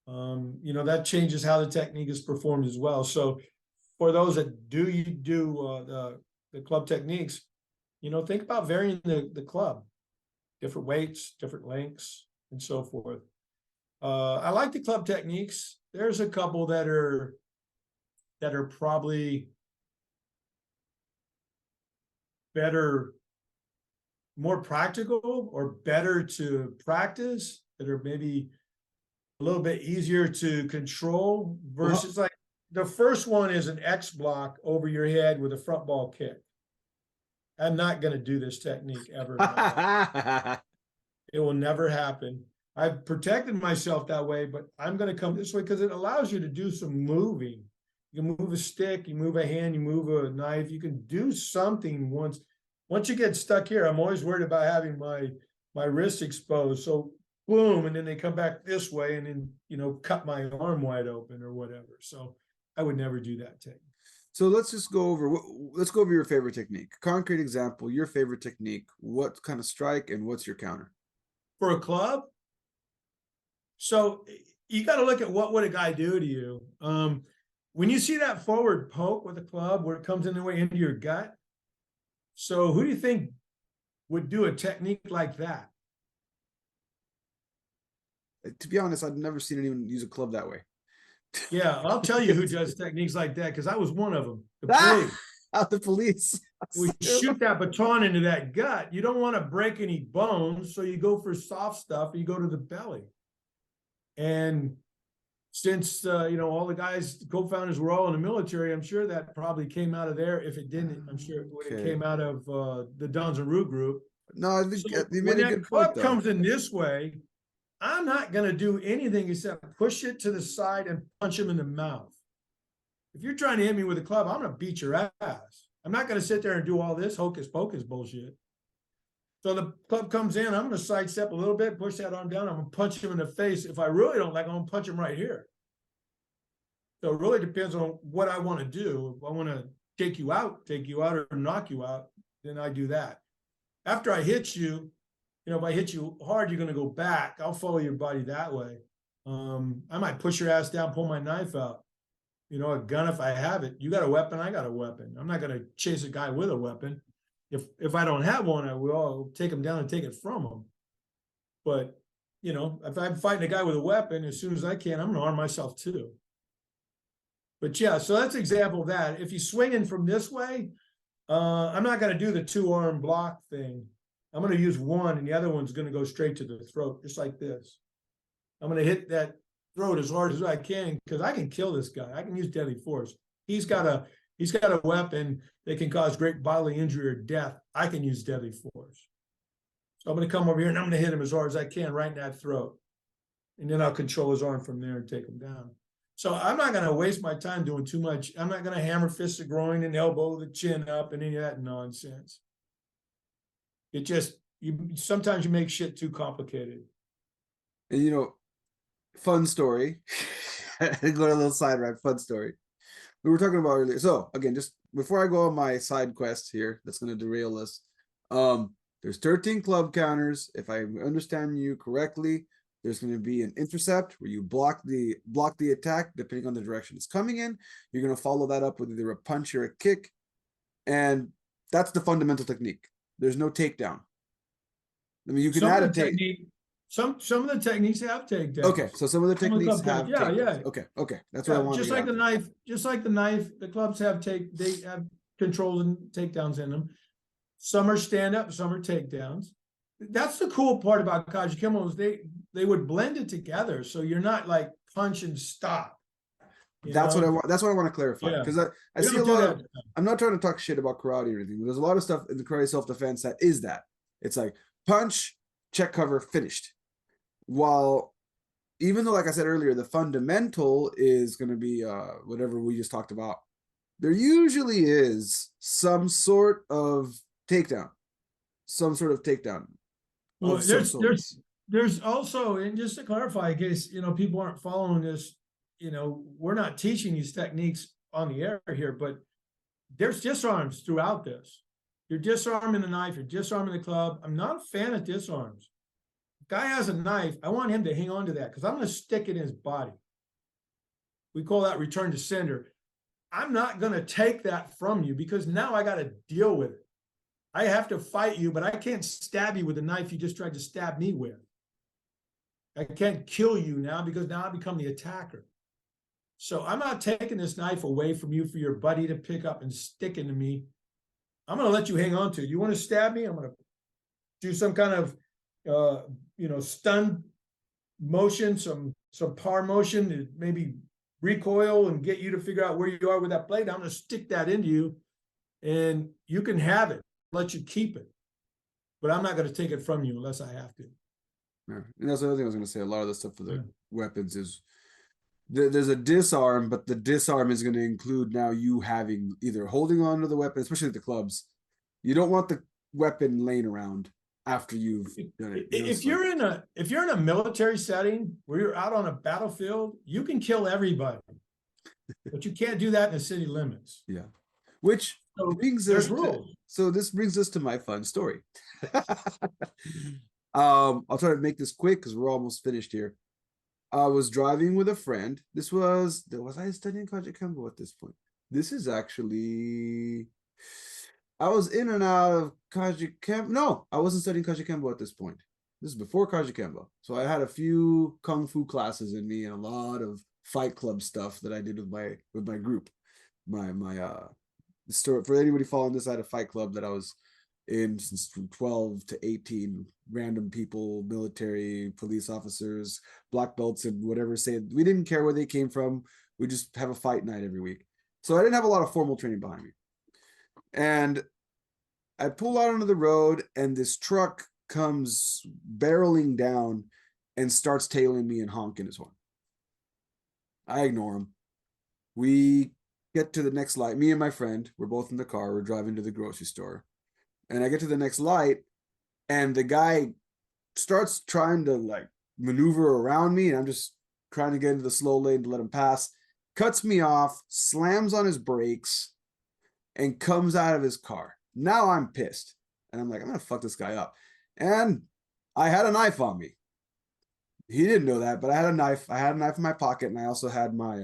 you know, that changes how the technique is performed as well. So for those that do the club techniques, you know, think about varying the club, different weights, different lengths, and so forth. I like the club techniques. There's a couple that are probably better, more practical or better to practice, that are maybe a little bit easier to control versus like the first one is an X block over your head with a front ball kick. I'm not going to do this technique ever in my life. It will never happen. I've protected myself that way, but I'm going to come this way because it allows you to do some moving. You can move a stick, you move a hand, you move a knife. You can do something once you get stuck here. I'm always worried about having my wrist exposed. So boom, and then they come back this way and then, you know, cut my arm wide open or whatever. So I would never do that technique. So let's go over your favorite technique. Concrete example, your favorite technique. What kind of strike and what's your counter? For a club? So you got to look at what would a guy do to you. When you see that forward poke with a club where it comes in the way into your gut. So who do you think would do a technique like that? To be honest, I've never seen anyone use a club that way. Yeah, I'll tell you who does techniques like that, because I was one of them. The police. The police. We shoot that baton into that gut. You don't want to break any bones, so you go for soft stuff. You go to the belly. And since you know, all the guys, co-founders were all in the military, I'm sure that probably came out of there. If it didn't, I'm sure it came out of the Dons and Rue group. No, I think So you made a good club point, though. comes in this way, I'm not going to do anything except push it to the side and punch him in the mouth. If you're trying to hit me with a club, I'm going to beat your ass. I'm not going to sit there and do all this hocus pocus bullshit. So the club comes in, I'm going to sidestep a little bit, push that arm down. I'm going to punch him in the face. If I really don't like, I'm going to punch him right here. So it really depends on what I want to do. If I want to take you out or knock you out, then I do that. After I hit you, you know, if I hit you hard, you're going to go back. I'll follow your body that way. I might push your ass down, pull my knife out. You know, a gun if I have it. You got a weapon, I got a weapon. I'm not going to chase a guy with a weapon. If I don't have one, I will take him down and take it from him. But, you know, if I'm fighting a guy with a weapon, as soon as I can, I'm going to arm myself too. But yeah, so that's an example of that. If he's swinging from this way, I'm not going to do the 2-arm block thing. I'm going to use one, and the other one's going to go straight to the throat, just like this. I'm going to hit that throat as hard as I can, because I can kill this guy. I can use deadly force. He's got a weapon that can cause great bodily injury or death. I can use deadly force. So I'm going to come over here and I'm going to hit him as hard as I can right in that throat. And then I'll control his arm from there and take him down. So I'm not going to waste my time doing too much. I'm not going to hammer fist the groin and elbow the chin up and any of that nonsense. It just, sometimes you make shit too complicated. And, you know, fun story. Go to a little side ride, fun story. We were talking about earlier. So again, just before I go on my side quest here, that's going to derail us. There's 13 club counters. If I understand you correctly, there's going to be an intercept where you block the attack depending on the direction it's coming in. You're going to follow that up with either a punch or a kick. And that's the fundamental technique. There's no takedown. I mean, you can Some add of a the take. technique, some of the techniques have takedowns. Okay, so some of the Some of the techniques club have yeah, takedowns. yeah. Okay, okay, that's what I Yeah, wanted just to like get the out there. knife, the clubs have they have controls and takedowns in them. Some are stand up, some are takedowns. That's the cool part about Kajukenbo is they would blend it together, so you're not like punch and stop. That's what I want. That's what I want to clarify, Yeah. because I We see a don't do lot that. of. I'm not trying to talk shit about karate or anything, but there's a lot of stuff in the karate self defense that is that. It's like punch, check cover, finished. While even though, like I said earlier, the fundamental is going to be whatever we just talked about, there usually is some sort of takedown, some sort of takedown Well, of some sort. there's also, and just to clarify, in case people aren't following this, we're not teaching these techniques on the air here, but there's disarms throughout this. You're disarming the knife, you're disarming the club. I'm not a fan of disarms. If a guy has a knife, I want him to hang on to that because I'm going to stick it in his body. We call that return to sender. I'm not going to take that from you because now I got to deal with it. I have to fight you, but I can't stab you with the knife you just tried to stab me with. I can't kill you now because now I become the attacker. So I'm not taking this knife away from you for your buddy to pick up and stick into me. I'm going to let you hang on to it. You want to stab me? I'm going to do some kind of, stun motion, some par motion to maybe recoil and get you to figure out where you are with that blade. I'm going to stick that into you and you can have it, let you keep it. But I'm not going to take it from you unless I have to. Yeah. And that's the other thing I was going to say. A lot of the stuff for the weapons is there's a disarm, but the disarm is going to include now you having either holding on to the weapon, especially the clubs. You don't want the weapon laying around after you've done it. If you're in a military setting where you're out on a battlefield, you can kill everybody, but you can't do that in the city limits. Yeah, which brings us rules. So this brings us to my fun story. I'll try to make this quick because we're almost finished here. I was driving with a friend. Was I studying Kajukenbo at this point? This is actually, I was in and out of Kajukenbo. No, I wasn't studying Kajukenbo at this point. This is before Kajukenbo. So I had a few kung fu classes in me and a lot of fight club stuff that I did with my group. My story for anybody following this, I had a fight club that I was in since from 12 to 18, random people, military, police officers, black belts, and whatever. Say we didn't care where they came from. We just have a fight night every week. So I didn't have a lot of formal training behind me. And I pull out onto the road and this truck comes barreling down and starts tailing me and honking his horn. I ignore him. We get to the next light. Me and my friend, we're both in the car. We're driving to the grocery store. And I get to the next light and the guy starts trying to like maneuver around me. And I'm just trying to get into the slow lane to let him pass. Cuts me off, slams on his brakes, and comes out of his car. Now I'm pissed. And I'm like, I'm going to fuck this guy up. And I had a knife on me. He didn't know that, but I had a knife. I had a knife in my pocket, and I also had my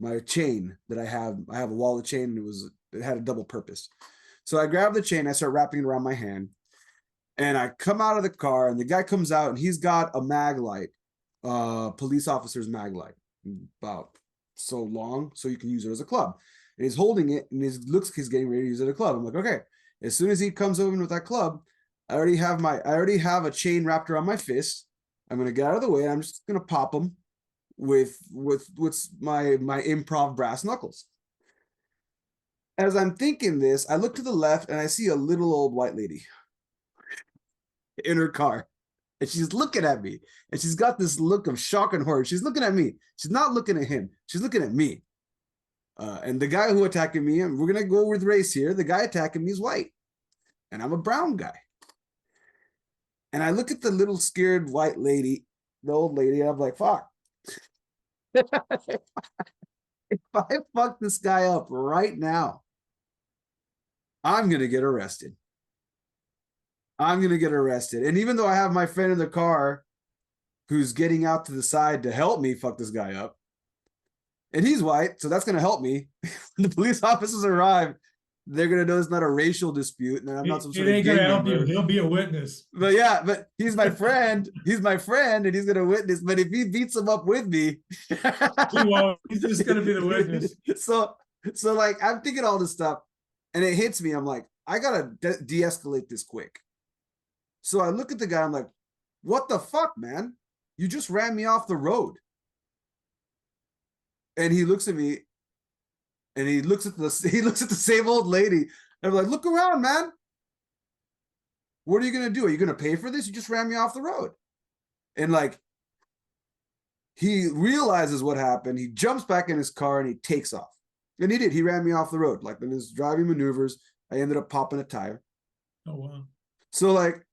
my chain that I have. I have a wallet chain, and it had a double purpose. So I grab the chain, I start wrapping it around my hand, and I come out of the car, and the guy comes out, and he's got a mag light, police officer's mag light, about so long, so you can use it as a club. And he's holding it, and he's getting ready to use it as a club. I'm like, okay. As soon as he comes over with that club, I already have a chain wrapped around my fist. I'm gonna get out of the way, and I'm just gonna pop him with my improv brass knuckles. As I'm thinking this, I look to the left and I see a little old white lady in her car. And she's looking at me. And she's got this look of shock and horror. She's looking at me. She's not looking at him. She's looking at me. And the guy who attacked me, and we're going to go with race here, the guy attacking me is white. And I'm a brown guy. And I look at the little scared white lady, the old lady, and I'm like, fuck. If I fuck this guy up right now, I'm going to get arrested. I'm going to get arrested. And even though I have my friend in the car who's getting out to the side to help me fuck this guy up, and he's white, so that's going to help me. When the police officers arrive, they're gonna know it's not a racial dispute, and that I'm not some It sort of ain't gang gonna help you. member. He'll be a witness. But yeah, but he's my friend. He's my friend, and he's gonna witness. But if he beats him up with me, He won't. He's just gonna be the witness. So like I'm thinking all this stuff, and it hits me. I'm like, I gotta de-escalate this quick. So I look at the guy. I'm like, what the fuck, man? You just ran me off the road. And he looks at me, and he looks at the same old lady. I'm like, look around, man. What are you gonna do? Are you gonna pay for this? You just ran me off the road. And like, he realizes what happened. He jumps back in his car and he takes off. And he did. He ran me off the road. Like in his driving maneuvers, I ended up popping a tire. Oh wow. So like,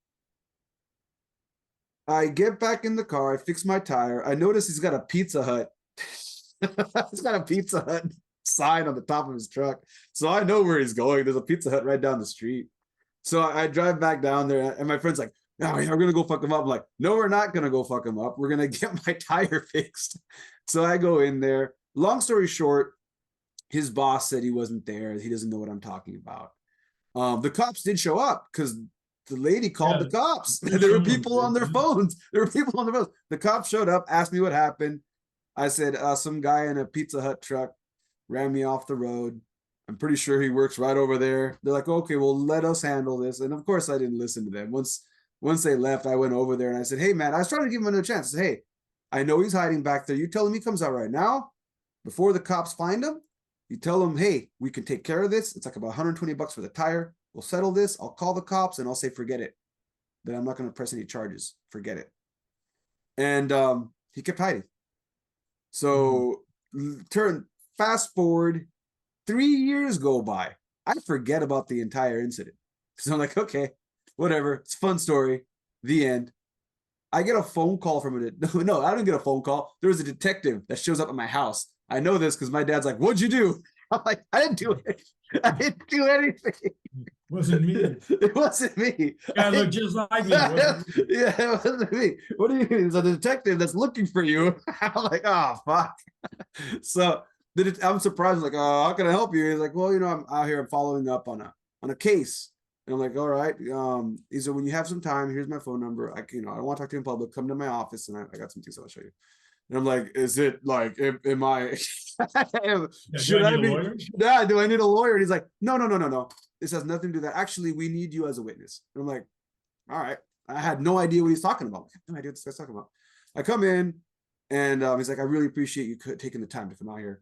I get back in the car. I fix my tire. I notice he's got a Pizza Hut. He's got a Pizza Hut sign on the top of his truck. So I know where he's going. There's a Pizza Hut right down the street. So I drive back down there, and my friend's like, "No, we're gonna go fuck him up." I'm like, "No, we're not gonna go fuck him up. We're gonna get my tire fixed." So I go in there. Long story short, his boss said he wasn't there. He doesn't know what I'm talking about. The cops did show up because the lady called the cops. There were people on their phones. The cops showed up, asked me what happened. I said, some guy in a Pizza Hut truck ran me off the road. I'm pretty sure he works right over there. They're like, okay, well, let us handle this. And of course, I didn't listen to them. Once they left, I went over there and I said, hey, man, I was trying to give him another chance. I said, hey, I know he's hiding back there. You tell him he comes out right now before the cops find him. You tell him, hey, we can take care of this. It's like about $120 for the tire. We'll settle this. I'll call the cops and I'll say, forget it. That I'm not going to press any charges. Forget it. And he kept hiding. So fast forward, 3 years go by. I forget about the entire incident. So I'm like, okay, whatever. It's a fun story. The end. I get a phone call from it. No, I don't get a phone call. There was a detective that shows up at my house. I know this because my dad's like, what'd you do? I'm like, I didn't do it. I didn't do anything. Wasn't me. It wasn't me. Guy looked just like me. Yeah, it wasn't me. What do you mean? It's a detective that's looking for you. I'm like, oh, fuck. So I'm surprised. I'm like, oh, how can I help you? He's like, well, I'm out here. I'm following up on a case. And I'm like, all right. He said, when you have some time, here's my phone number. I don't want to talk to you in public. Come to my office, and I got some things I'll show you. And I'm like, is it like, am I, should I be, yeah, do I need a lawyer? And he's like, no. This has nothing to do with that. Actually, we need you as a witness. And I'm like, all right. I had no idea what he's talking about. I had no idea what this guy's talking about. I come in, and he's like, I really appreciate you taking the time to come out here.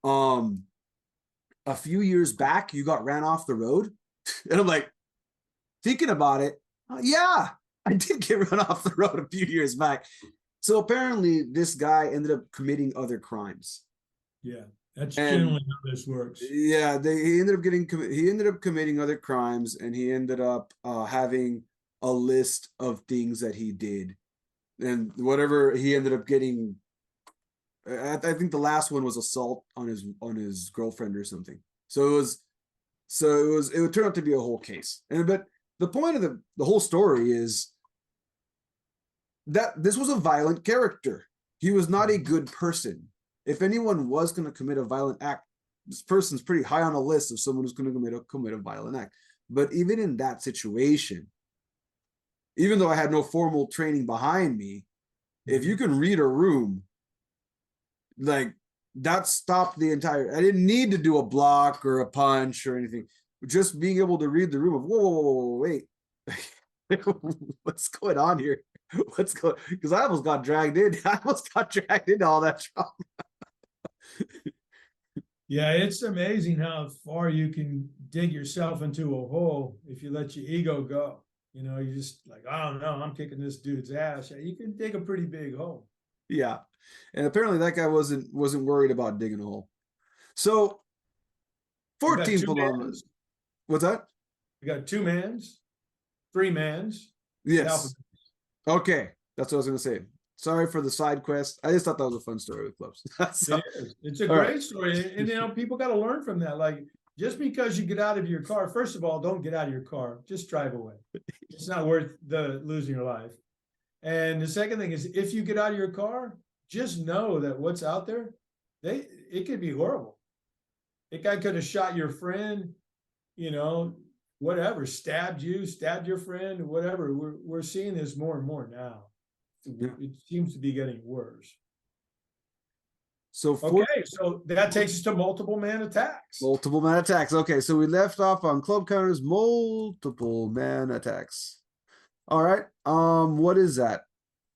A few years back, you got ran off the road. And I'm like, thinking about it, yeah, I did get run off the road a few years back. So apparently this guy ended up committing other crimes. Yeah, that's generally how this works. Yeah, he ended up committing other crimes, and he ended up having a list of things that he did. And whatever he ended up getting, I think the last one was assault on his girlfriend or something. So it would turn out to be a whole case. But the point of the whole story is that this was a violent character. He was not a good person. If anyone was going to commit a violent act, this person's pretty high on a list of someone who's going to commit a violent act. But even in that situation, even though I had no formal training behind me, if you can read a room, like that stopped the entire, I didn't need to do a block or a punch or anything. Just being able to read the room of, whoa, wait, what's going on here? Because I almost got dragged in. I almost got dragged into all that trauma. Yeah, it's amazing how far you can dig yourself into a hole if you let your ego go. You're just like, I don't know, I'm kicking this dude's ass. Yeah, you can dig a pretty big hole. Yeah. And apparently that guy wasn't worried about digging a hole. So 14 kilometers. What's that? We got 2 mans, 3 mans. Yes. Okay. That's what I was going to say. Sorry for the side quest. I just thought that was a fun story with clubs. It is. It's a great story. And people got to learn from that. Like, just because you get out of your car, first of all, don't get out of your car. Just drive away. It's not worth losing your life. And the second thing is, if you get out of your car, just know that what's out there, it could be horrible. That guy could have shot your friend. whatever, stabbed you, stabbed your friend, whatever. We're seeing this more and more now. Yeah. It seems to be getting worse. So Okay, so that takes us to multiple man attacks. multiple man attacks. Okay, so we left off on club counters, multiple man attacks. All right. What is that?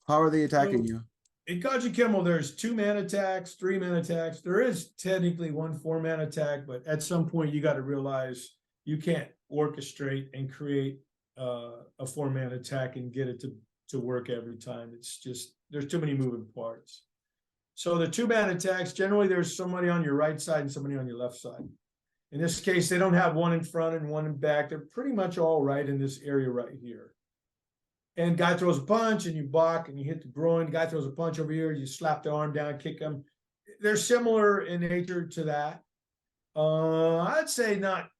How are they attacking you? In Kajukenbo, there's 2-man attacks, 3-man attacks. There is technically 1 4-man attack, but at some point you got to realize you can't orchestrate and create a 4-man attack and get it to work every time. It's just, there's too many moving parts. So the 2-man attacks, generally there's somebody on your right side and somebody on your left side. In this case, they don't have one in front and one in back. They're pretty much all right in this area right here. And guy throws a punch and you block and you hit the groin. Guy throws a punch over here, you slap the arm down, kick him. They're similar in nature to that. I'd say not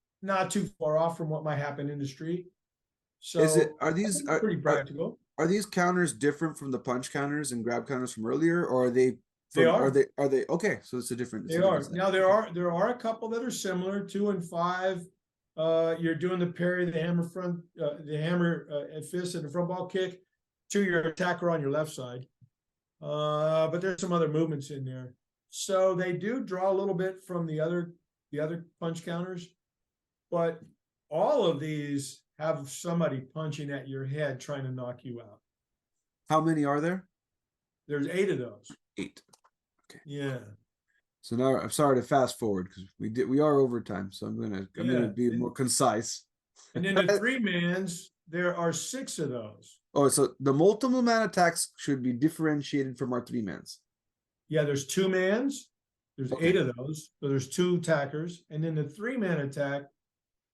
too far off from what might happen in the street. So are these pretty practical? Are these counters different from the punch counters and grab counters from earlier, or are they? They are. Are they okay? So it's a different. They are. Now there are a couple that are similar. 2 and 5. You're doing the parry, the hammer fist, and the front ball kick to your attacker on your left side. But there's some other movements in there. So they do draw a little bit from the other punch counters, but all of these have somebody punching at your head trying to knock you out. How many are there? There's 8 of those. 8. Okay. Yeah. So now I'm sorry to fast forward because we are overtime, so I'm gonna be more concise. And then the 3-mans, there are 6 of those. Oh, so the multiple man attacks should be differentiated from our 3-mans. Yeah, there's 2-mans. There's Okay. 8 of those. So there's 2 attackers. And then the 3-man attack,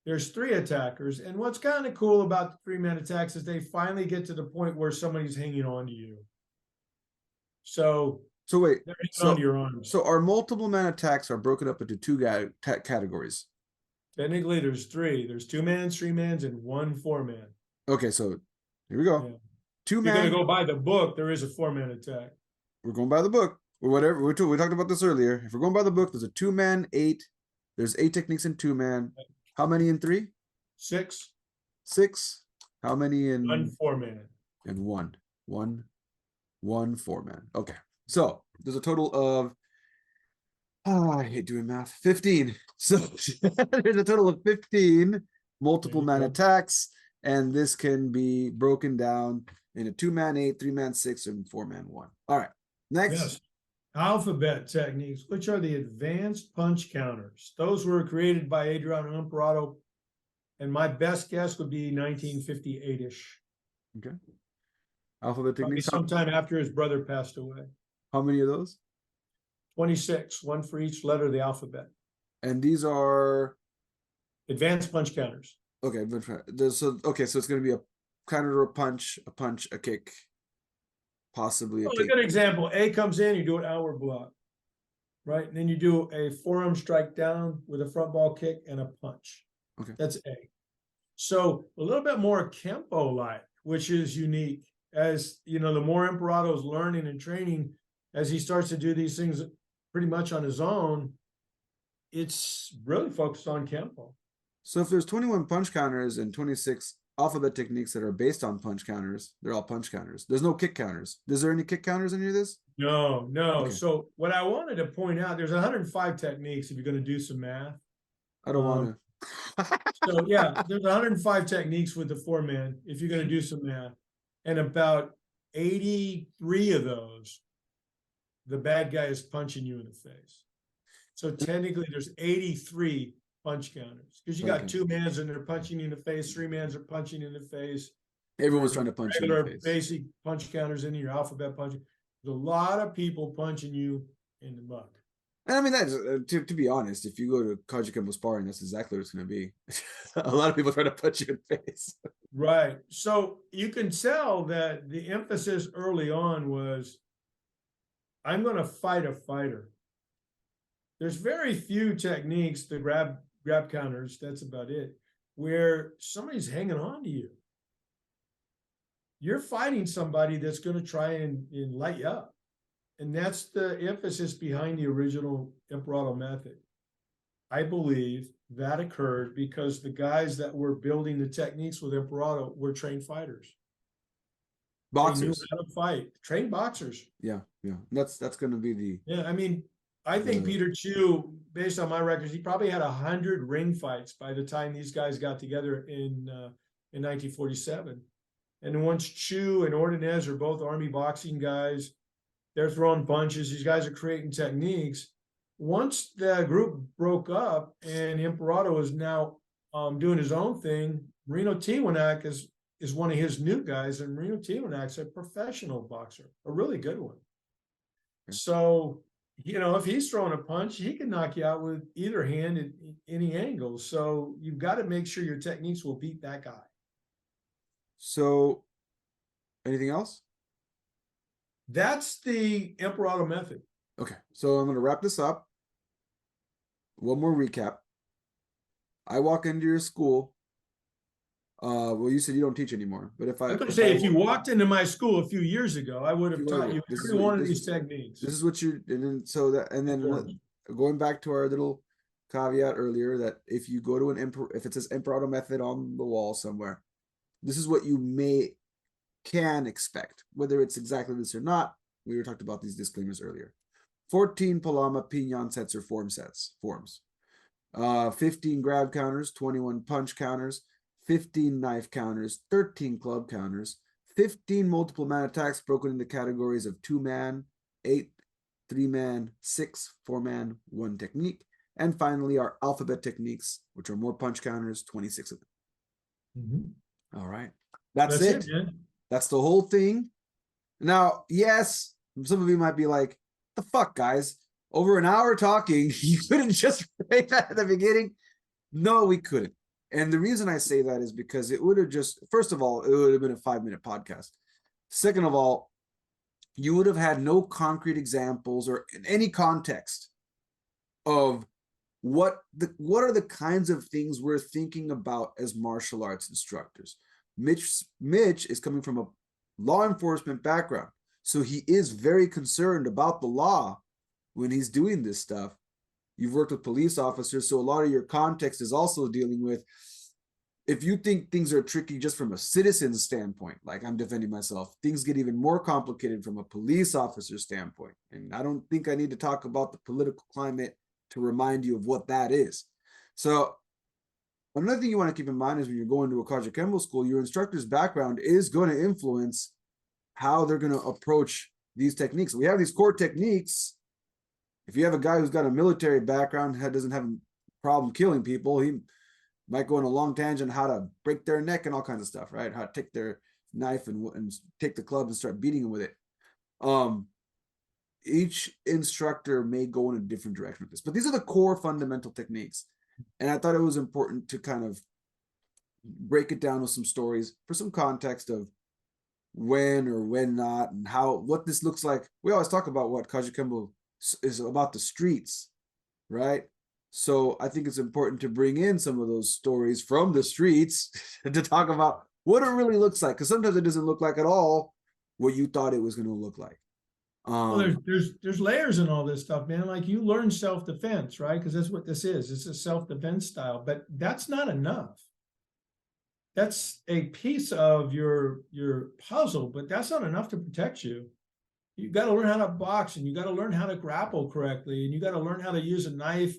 there's 3 attackers. And what's kind of cool about the 3-man attacks is they finally get to the point where somebody's hanging on to you. So wait, they're hanging on to your arms. So our multiple man attacks are broken up into 2 categories. Technically, there's 3. There's 2-mans, 3-mans, and 1 4-man. Okay, so here we go. Yeah. 2-man. You're gonna go by the book. There is a 4-man attack. We're going by the book or whatever. We talked about this earlier. If we're going by the book, there's a 2-man, 8. There's 8 techniques in 2-man. How many in 3? 6. 6. How many in 1 4-man. And 1 4-man. Okay. So there's a total of I hate doing math. 15. So there's a total of 15 multiple man attacks, and this can be broken down into 2-man 8, 3-man 6, and 4-man 1. All right. Next. Yes. Alphabet techniques, which are the advanced punch counters. Those were created by Adaptation Emperado, and my best guess would be 1958-ish. Okay. Alphabet Probably techniques. sometime after his brother passed away. How many of those? 26, 1 for each letter of the alphabet. And these are Advanced punch counters. okay. So it's going to be a counter, a punch, a kick, possibly a Well, a kick. good example, A comes in, you do an outward block, right? And then you do a forearm strike down with a front ball kick and a punch. Okay. That's A. So a little bit more Kempo-like, which is unique. As you know, the more Emperado's learning and training, as he starts to do these things pretty much on his own, it's really focused on Kempo. So if there's 21 punch counters and 26 alphabet techniques that are based on punch counters, they're all punch counters. There's no kick counters. Is there any kick counters in any of this? No. Okay. So what I wanted to point out, there's 105 techniques if you're going to do some math. I don't want to. So yeah, there's 105 techniques with the 4-man if you're going to do some math. And about 83 of those, the bad guy is punching you in the face. So technically there's 83 punch counters because you got 2-mans and they're punching you in the face, 3-mans are punching you in the face. Everyone's trying to punch you in the face. Basic punch counters in your alphabet punching. There's a lot of people punching you in the mug. And I mean, that's to be honest, if you go to Kajukenbo sparring, that's exactly what it's going to be. A lot of people try to punch you in the face. Right. So you can tell that the emphasis early on was, I'm going to fight a fighter. There's very few techniques, the grab counters, that's about it, where somebody's hanging on to you. You're fighting somebody that's going to try and light you up. And that's the emphasis behind the original Emperado method. I believe that occurred because the guys that were building the techniques with Emperado were trained fighters. They knew Boxers. how to fight, trained boxers. Yeah. That's going to be the. Yeah, I mean, I think Peter Chu, based on my records, he probably had 100 ring fights by the time these guys got together in 1947. And then once Chu and Ordonez are both Army boxing guys, they're throwing punches. These guys are creating techniques. Once the group broke up and Emperado is now doing his own thing, Marino Tiwanak is one of his new guys, and Marino Tiwanak's a professional boxer, a really good one. So, if he's throwing a punch, he can knock you out with either hand at any angle. So you've got to make sure your techniques will beat that guy. So, anything else? That's the Emperado method. Okay, so I'm going to wrap this up. One more recap. I walk into your school. Well, you said you don't teach anymore, but if I was going to say, if you walked into my school a few years ago, I would have taught you every one of these techniques. This is what you, and then going back to our little caveat earlier, that if you go to if it says Emperado method on the wall somewhere, this is what you can expect, whether it's exactly this or not. We were talking about these disclaimers earlier. 14 Palama Pinon sets or forms. 15 grab counters, 21 punch counters, 15 knife counters, 13 club counters, 15 multiple man attacks broken into categories of 2-man, 8, 3-man, 6, 4-man, 1 technique, and finally our alphabet techniques, which are more punch counters, 26 of them. Mm-hmm. All right. That's it. That's the whole thing. Now, yes, some of you might be like, the fuck, guys? Over an hour talking, you couldn't just say that at the beginning? No, we couldn't. And the reason I say that is because it would have just, first of all, it would have been a 5-minute podcast. Second of all, you would have had no concrete examples or in any context of what are the kinds of things we're thinking about as martial arts instructors. Mitch is coming from a law enforcement background, so he is very concerned about the law when he's doing this stuff. You've worked with police officers, so a lot of your context is also dealing with, if you think things are tricky just from a citizen's standpoint, like I'm defending myself, things get even more complicated from a police officer standpoint. And I don't think I need to talk about the political climate to remind you of what that is. So another thing you want to keep in mind is when you're going to a Kajukenbo school, your instructor's background is going to influence how they're going to approach these techniques. We have these core techniques. If you have a guy who's got a military background that doesn't have a problem killing people, he might go on a long tangent how to break their neck and all kinds of stuff, right? How to take their knife and take the club and start beating them with it. Each instructor may go in a different direction with this, but these are the core fundamental techniques. And I thought it was important to kind of break it down with some stories for some context of when or when not and what this looks like. We always talk about what Kajukenbo is about, the streets, right? So I think it's important to bring in some of those stories from the streets to talk about what it really looks like, because sometimes it doesn't look like at all what you thought it was going to look like. Well, there's layers in all this stuff, man. Like, you learn self-defense, right? Because that's what this is. It's a self-defense style, but that's not enough. That's a piece of your puzzle, but that's not enough to protect you. You got to learn how to box, and you got to learn how to grapple correctly, and you got to learn how to use a knife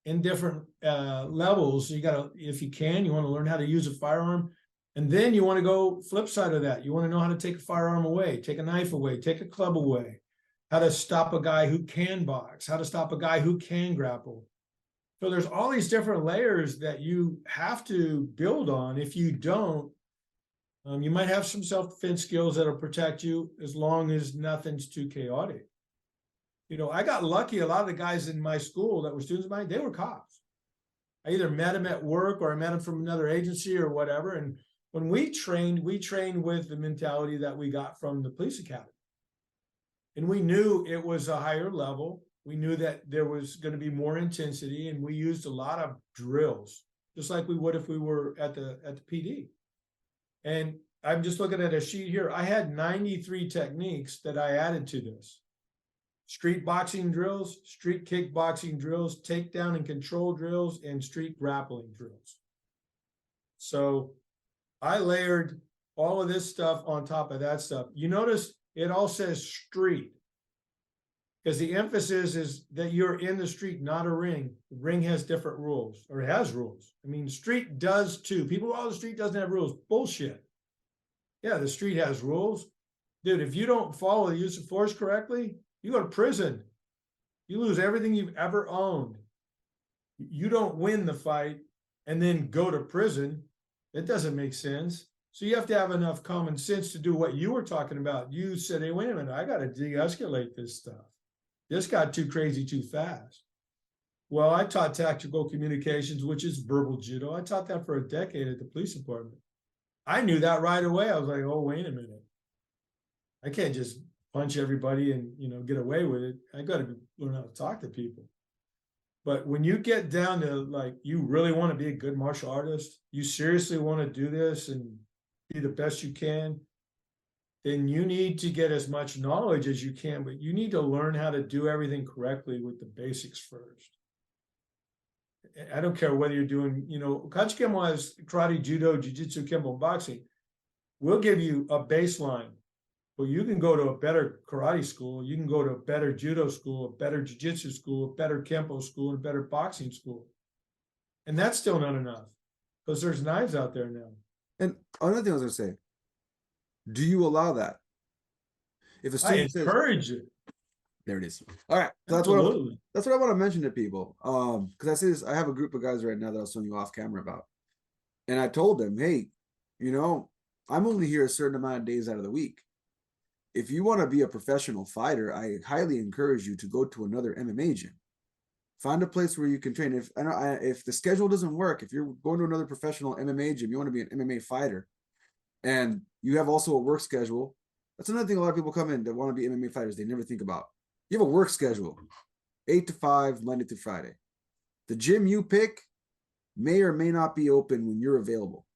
in different levels. You got to, if you can, you want to learn how to use a firearm. And then you want to go flip side of that. You want to know how to take a firearm away, take a knife away, take a club away, how to stop a guy who can box, how to stop a guy who can grapple. So there's all these different layers that you have to build on. If you don't, you might have some self-defense skills that'll protect you as long as nothing's too chaotic. I got lucky. A lot of the guys in my school that were students of mine, they were cops. I either met them at work or I met them from another agency or whatever. And when we trained with the mentality that we got from the police academy. And we knew it was a higher level. We knew that there was going to be more intensity, and we used a lot of drills, just like we would if we were at the PD. And I'm just looking at a sheet here. I had 93 techniques that I added to this. street boxing drills, street kickboxing drills, takedown and control drills, and street grappling drills. So I layered all of this stuff on top of that stuff. You notice it all says street, because the emphasis is that you're in the street, not a ring. The ring has different rules, or it has rules. I mean, the street does too. People, oh, the street doesn't have rules. Bullshit. Yeah, the street has rules. Dude, if you don't follow the use of force correctly, you go to prison. You lose everything you've ever owned. You don't win the fight and then go to prison. It doesn't make sense. So you have to have enough common sense to do what you were talking about. You said, hey, wait a minute, I got to de-escalate this stuff. This got too crazy too fast. Well, I taught tactical communications, which is verbal judo. I taught that for a decade at the police department. I knew that right away. I was like, oh, wait a minute. I can't just punch everybody and, get away with it. I got to learn how to talk to people. But when you get down to like, you really want to be a good martial artist, you seriously want to do this and be the best you can, then you need to get as much knowledge as you can, but you need to learn how to do everything correctly with the basics first. I don't care whether you're doing, Kajukenbo has karate, judo, jiu-jitsu, kempo, boxing. We'll give you a baseline. Well, you can go to a better karate school, you can go to a better judo school, a better jiu-jitsu school, a better kempo school, and a better boxing school. And that's still not enough, because there's knives out there now. And another thing I was going to say, do you allow that? If a student encourage it. There it is. All right. So that's what I want to mention to people. Because I say this, I have a group of guys right now that I was telling you off camera about. And I told them, hey, I'm only here a certain amount of days out of the week. If you want to be a professional fighter, I highly encourage you to go to another MMA gym. Find a place where you can train. If the schedule doesn't work, if you're going to another professional MMA gym, you want to be an MMA fighter, and you have also a work schedule. That's another thing a lot of people come in that want to be MMA fighters. They never think about. You have a work schedule, 8 to 5, Monday through Friday. The gym you pick may or may not be open when you're available.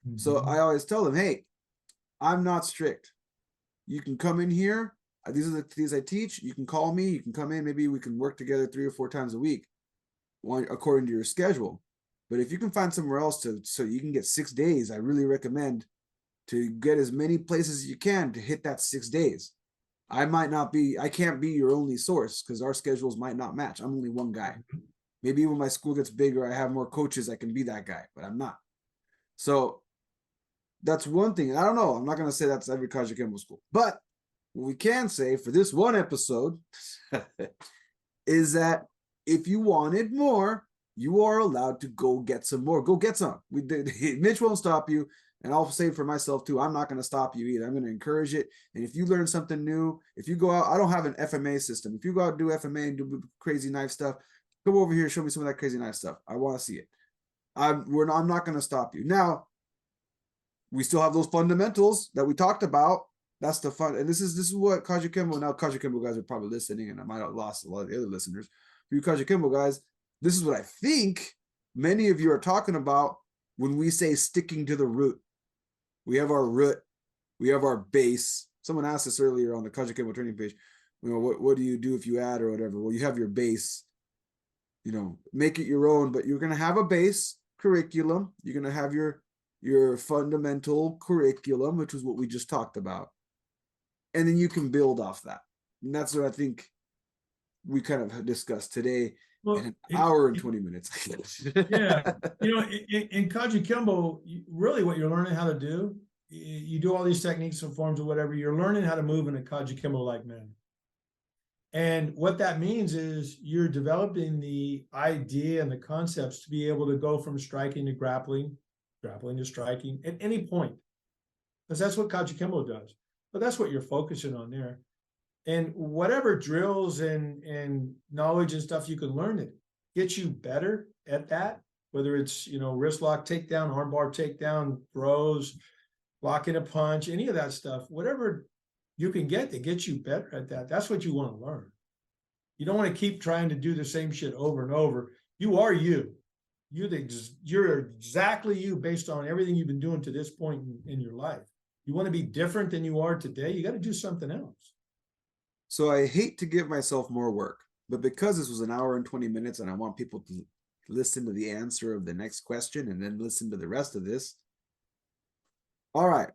Mm-hmm. So I always tell them, hey, I'm not strict. You can come in here. These are the things I teach. You can call me. You can come in. Maybe we can work together 3 or 4 times a week, according to your schedule. But if you can find somewhere else so you can get 6 days, I really recommend to get as many places as you can to hit that 6 days. I can't be your only source because our schedules might not match. I'm only one guy. Maybe when my school gets bigger, I have more coaches, I can be that guy, but I'm not. So that's one thing. And I don't know. I'm not going to say that's every Kajukenbo school. But what we can say for this one episode is that if you wanted more, you are allowed to go get some more. Go get some. Mitch won't stop you. And I'll say for myself too, I'm not going to stop you either. I'm going to encourage it. And if you learn something new, if you go out, I don't have an FMA system. If you go out and do FMA and do crazy knife stuff, come over here, show me some of that crazy knife stuff. I want to see it. I'm not going to stop you. Now, we still have those fundamentals that we talked about. That's the fun. And this is what Kajukenbo, now Kajukenbo guys are probably listening, and I might have lost a lot of the other listeners. For you Kajukenbo guys, this is what I think many of you are talking about when we say sticking to the root. We have our root. We have our base. Someone asked us earlier on the Kajukenbo training page, what do you do if you add or whatever? Well, you have your base, make it your own, but you're going to have a base curriculum. You're going to have your fundamental curriculum, which is what we just talked about. And then you can build off that. And that's what I think we kind of discussed today. Well, in an hour and 20 minutes. Yeah. In Kajukenbo, really what you're learning how to do, you do all these techniques and forms or whatever, you're learning how to move in a Kajukenbo-like manner. And what that means is you're developing the idea and the concepts to be able to go from striking to grappling to striking at any point. Because that's what Kajukenbo does. But that's what you're focusing on there. And whatever drills and knowledge and stuff you can learn that gets you better at that, whether it's, wrist lock takedown, armbar takedown, throws, blocking a punch, any of that stuff, whatever you can get that gets you better at that, that's what you want to learn. You don't want to keep trying to do the same shit over and over. You are you. You're exactly you based on everything you've been doing to this point in your life. You want to be different than you are today, you got to do something else. So I hate to give myself more work, but because this was an hour and 20 minutes and I want people to listen to the answer of the next question and then listen to the rest of this. All right.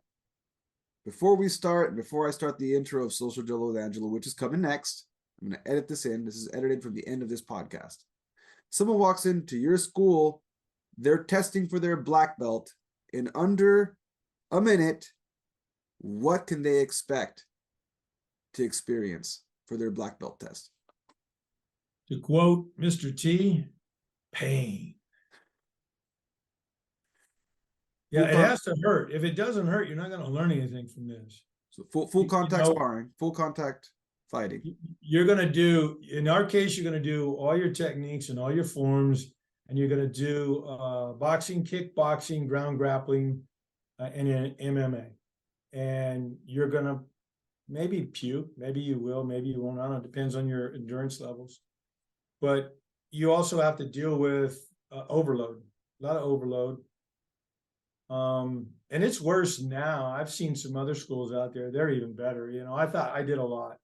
Before I start the intro of Social Jello with Angelo, which is coming next, I'm going to edit this in. This is edited from the end of this podcast. Someone walks into your school, they're testing for their black belt in under a minute. What can they expect to experience for their black belt test? To quote Mr. T, pain. Yeah, it has to hurt. If it doesn't hurt, you're not going to learn anything from this. So full contact sparring, full contact fighting. You're going to do, in our case, you're going to do all your techniques and all your forms, and you're going to do boxing, kickboxing, ground grappling, and MMA. And you're going to maybe puke, maybe you will, maybe you won't. I don't know, it depends on your endurance levels. But you also have to deal with overload, a lot of overload. And it's worse now. I've seen some other schools out there, they're even better. You know, I thought I did a lot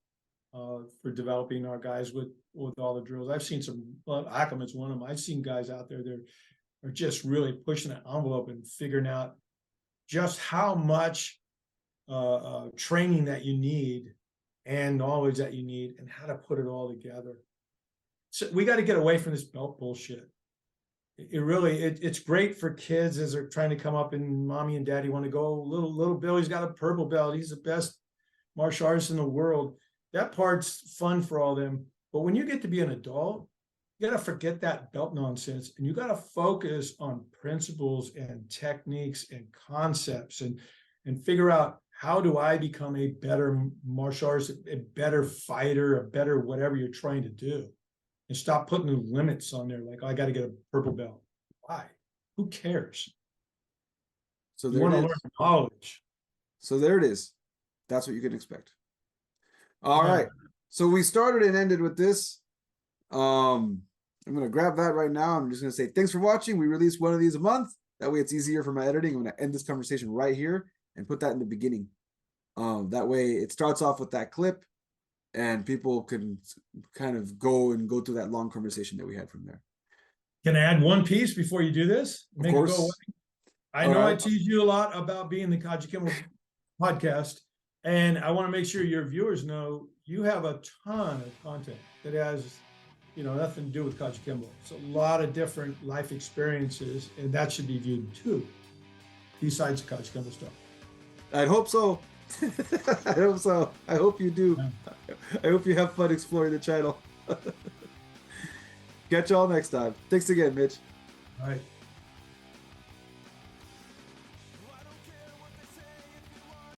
for developing our guys with all the drills. I've seen some, well, Ackerman's one of them. I've seen guys out there that are just really pushing the envelope and figuring out just how much training that you need and knowledge that you need and how to put it all together. So we got to get away from this belt bullshit. It's great for kids as they're trying to come up and mommy and daddy want to go, little Billy's got a purple belt. He's the best martial artist in the world. That part's fun for all them. But when you get to be an adult, you got to forget that belt nonsense and you got to focus on principles and techniques and concepts and figure out, how do I become a better martial artist, a better fighter, a better whatever you're trying to do? And stop putting the limits on there. Like, oh, I got to get a purple belt. Why? Who cares? So you want to learn knowledge. So there it is. That's what you can expect. All right. So we started and ended with this. I'm going to grab that right now. I'm just going to say thanks for watching. We release one of these a month. That way it's easier for my editing. I'm going to end this conversation right here and put that in the beginning. That way it starts off with that clip and people can kind of go through that long conversation that we had from there. Can I add one piece before you do this? Of course. It go away? I know I tease you a lot about being the Kajukenbo podcast, and I want to make sure your viewers know you have a ton of content that has, nothing to do with Kajukenbo. It's a lot of different life experiences, and that should be viewed too, besides the Kajukenbo stuff. I'd hope so. I hope so. I hope you do. I hope you have fun exploring the channel. Catch y'all next time. Thanks again, Mitch. All right.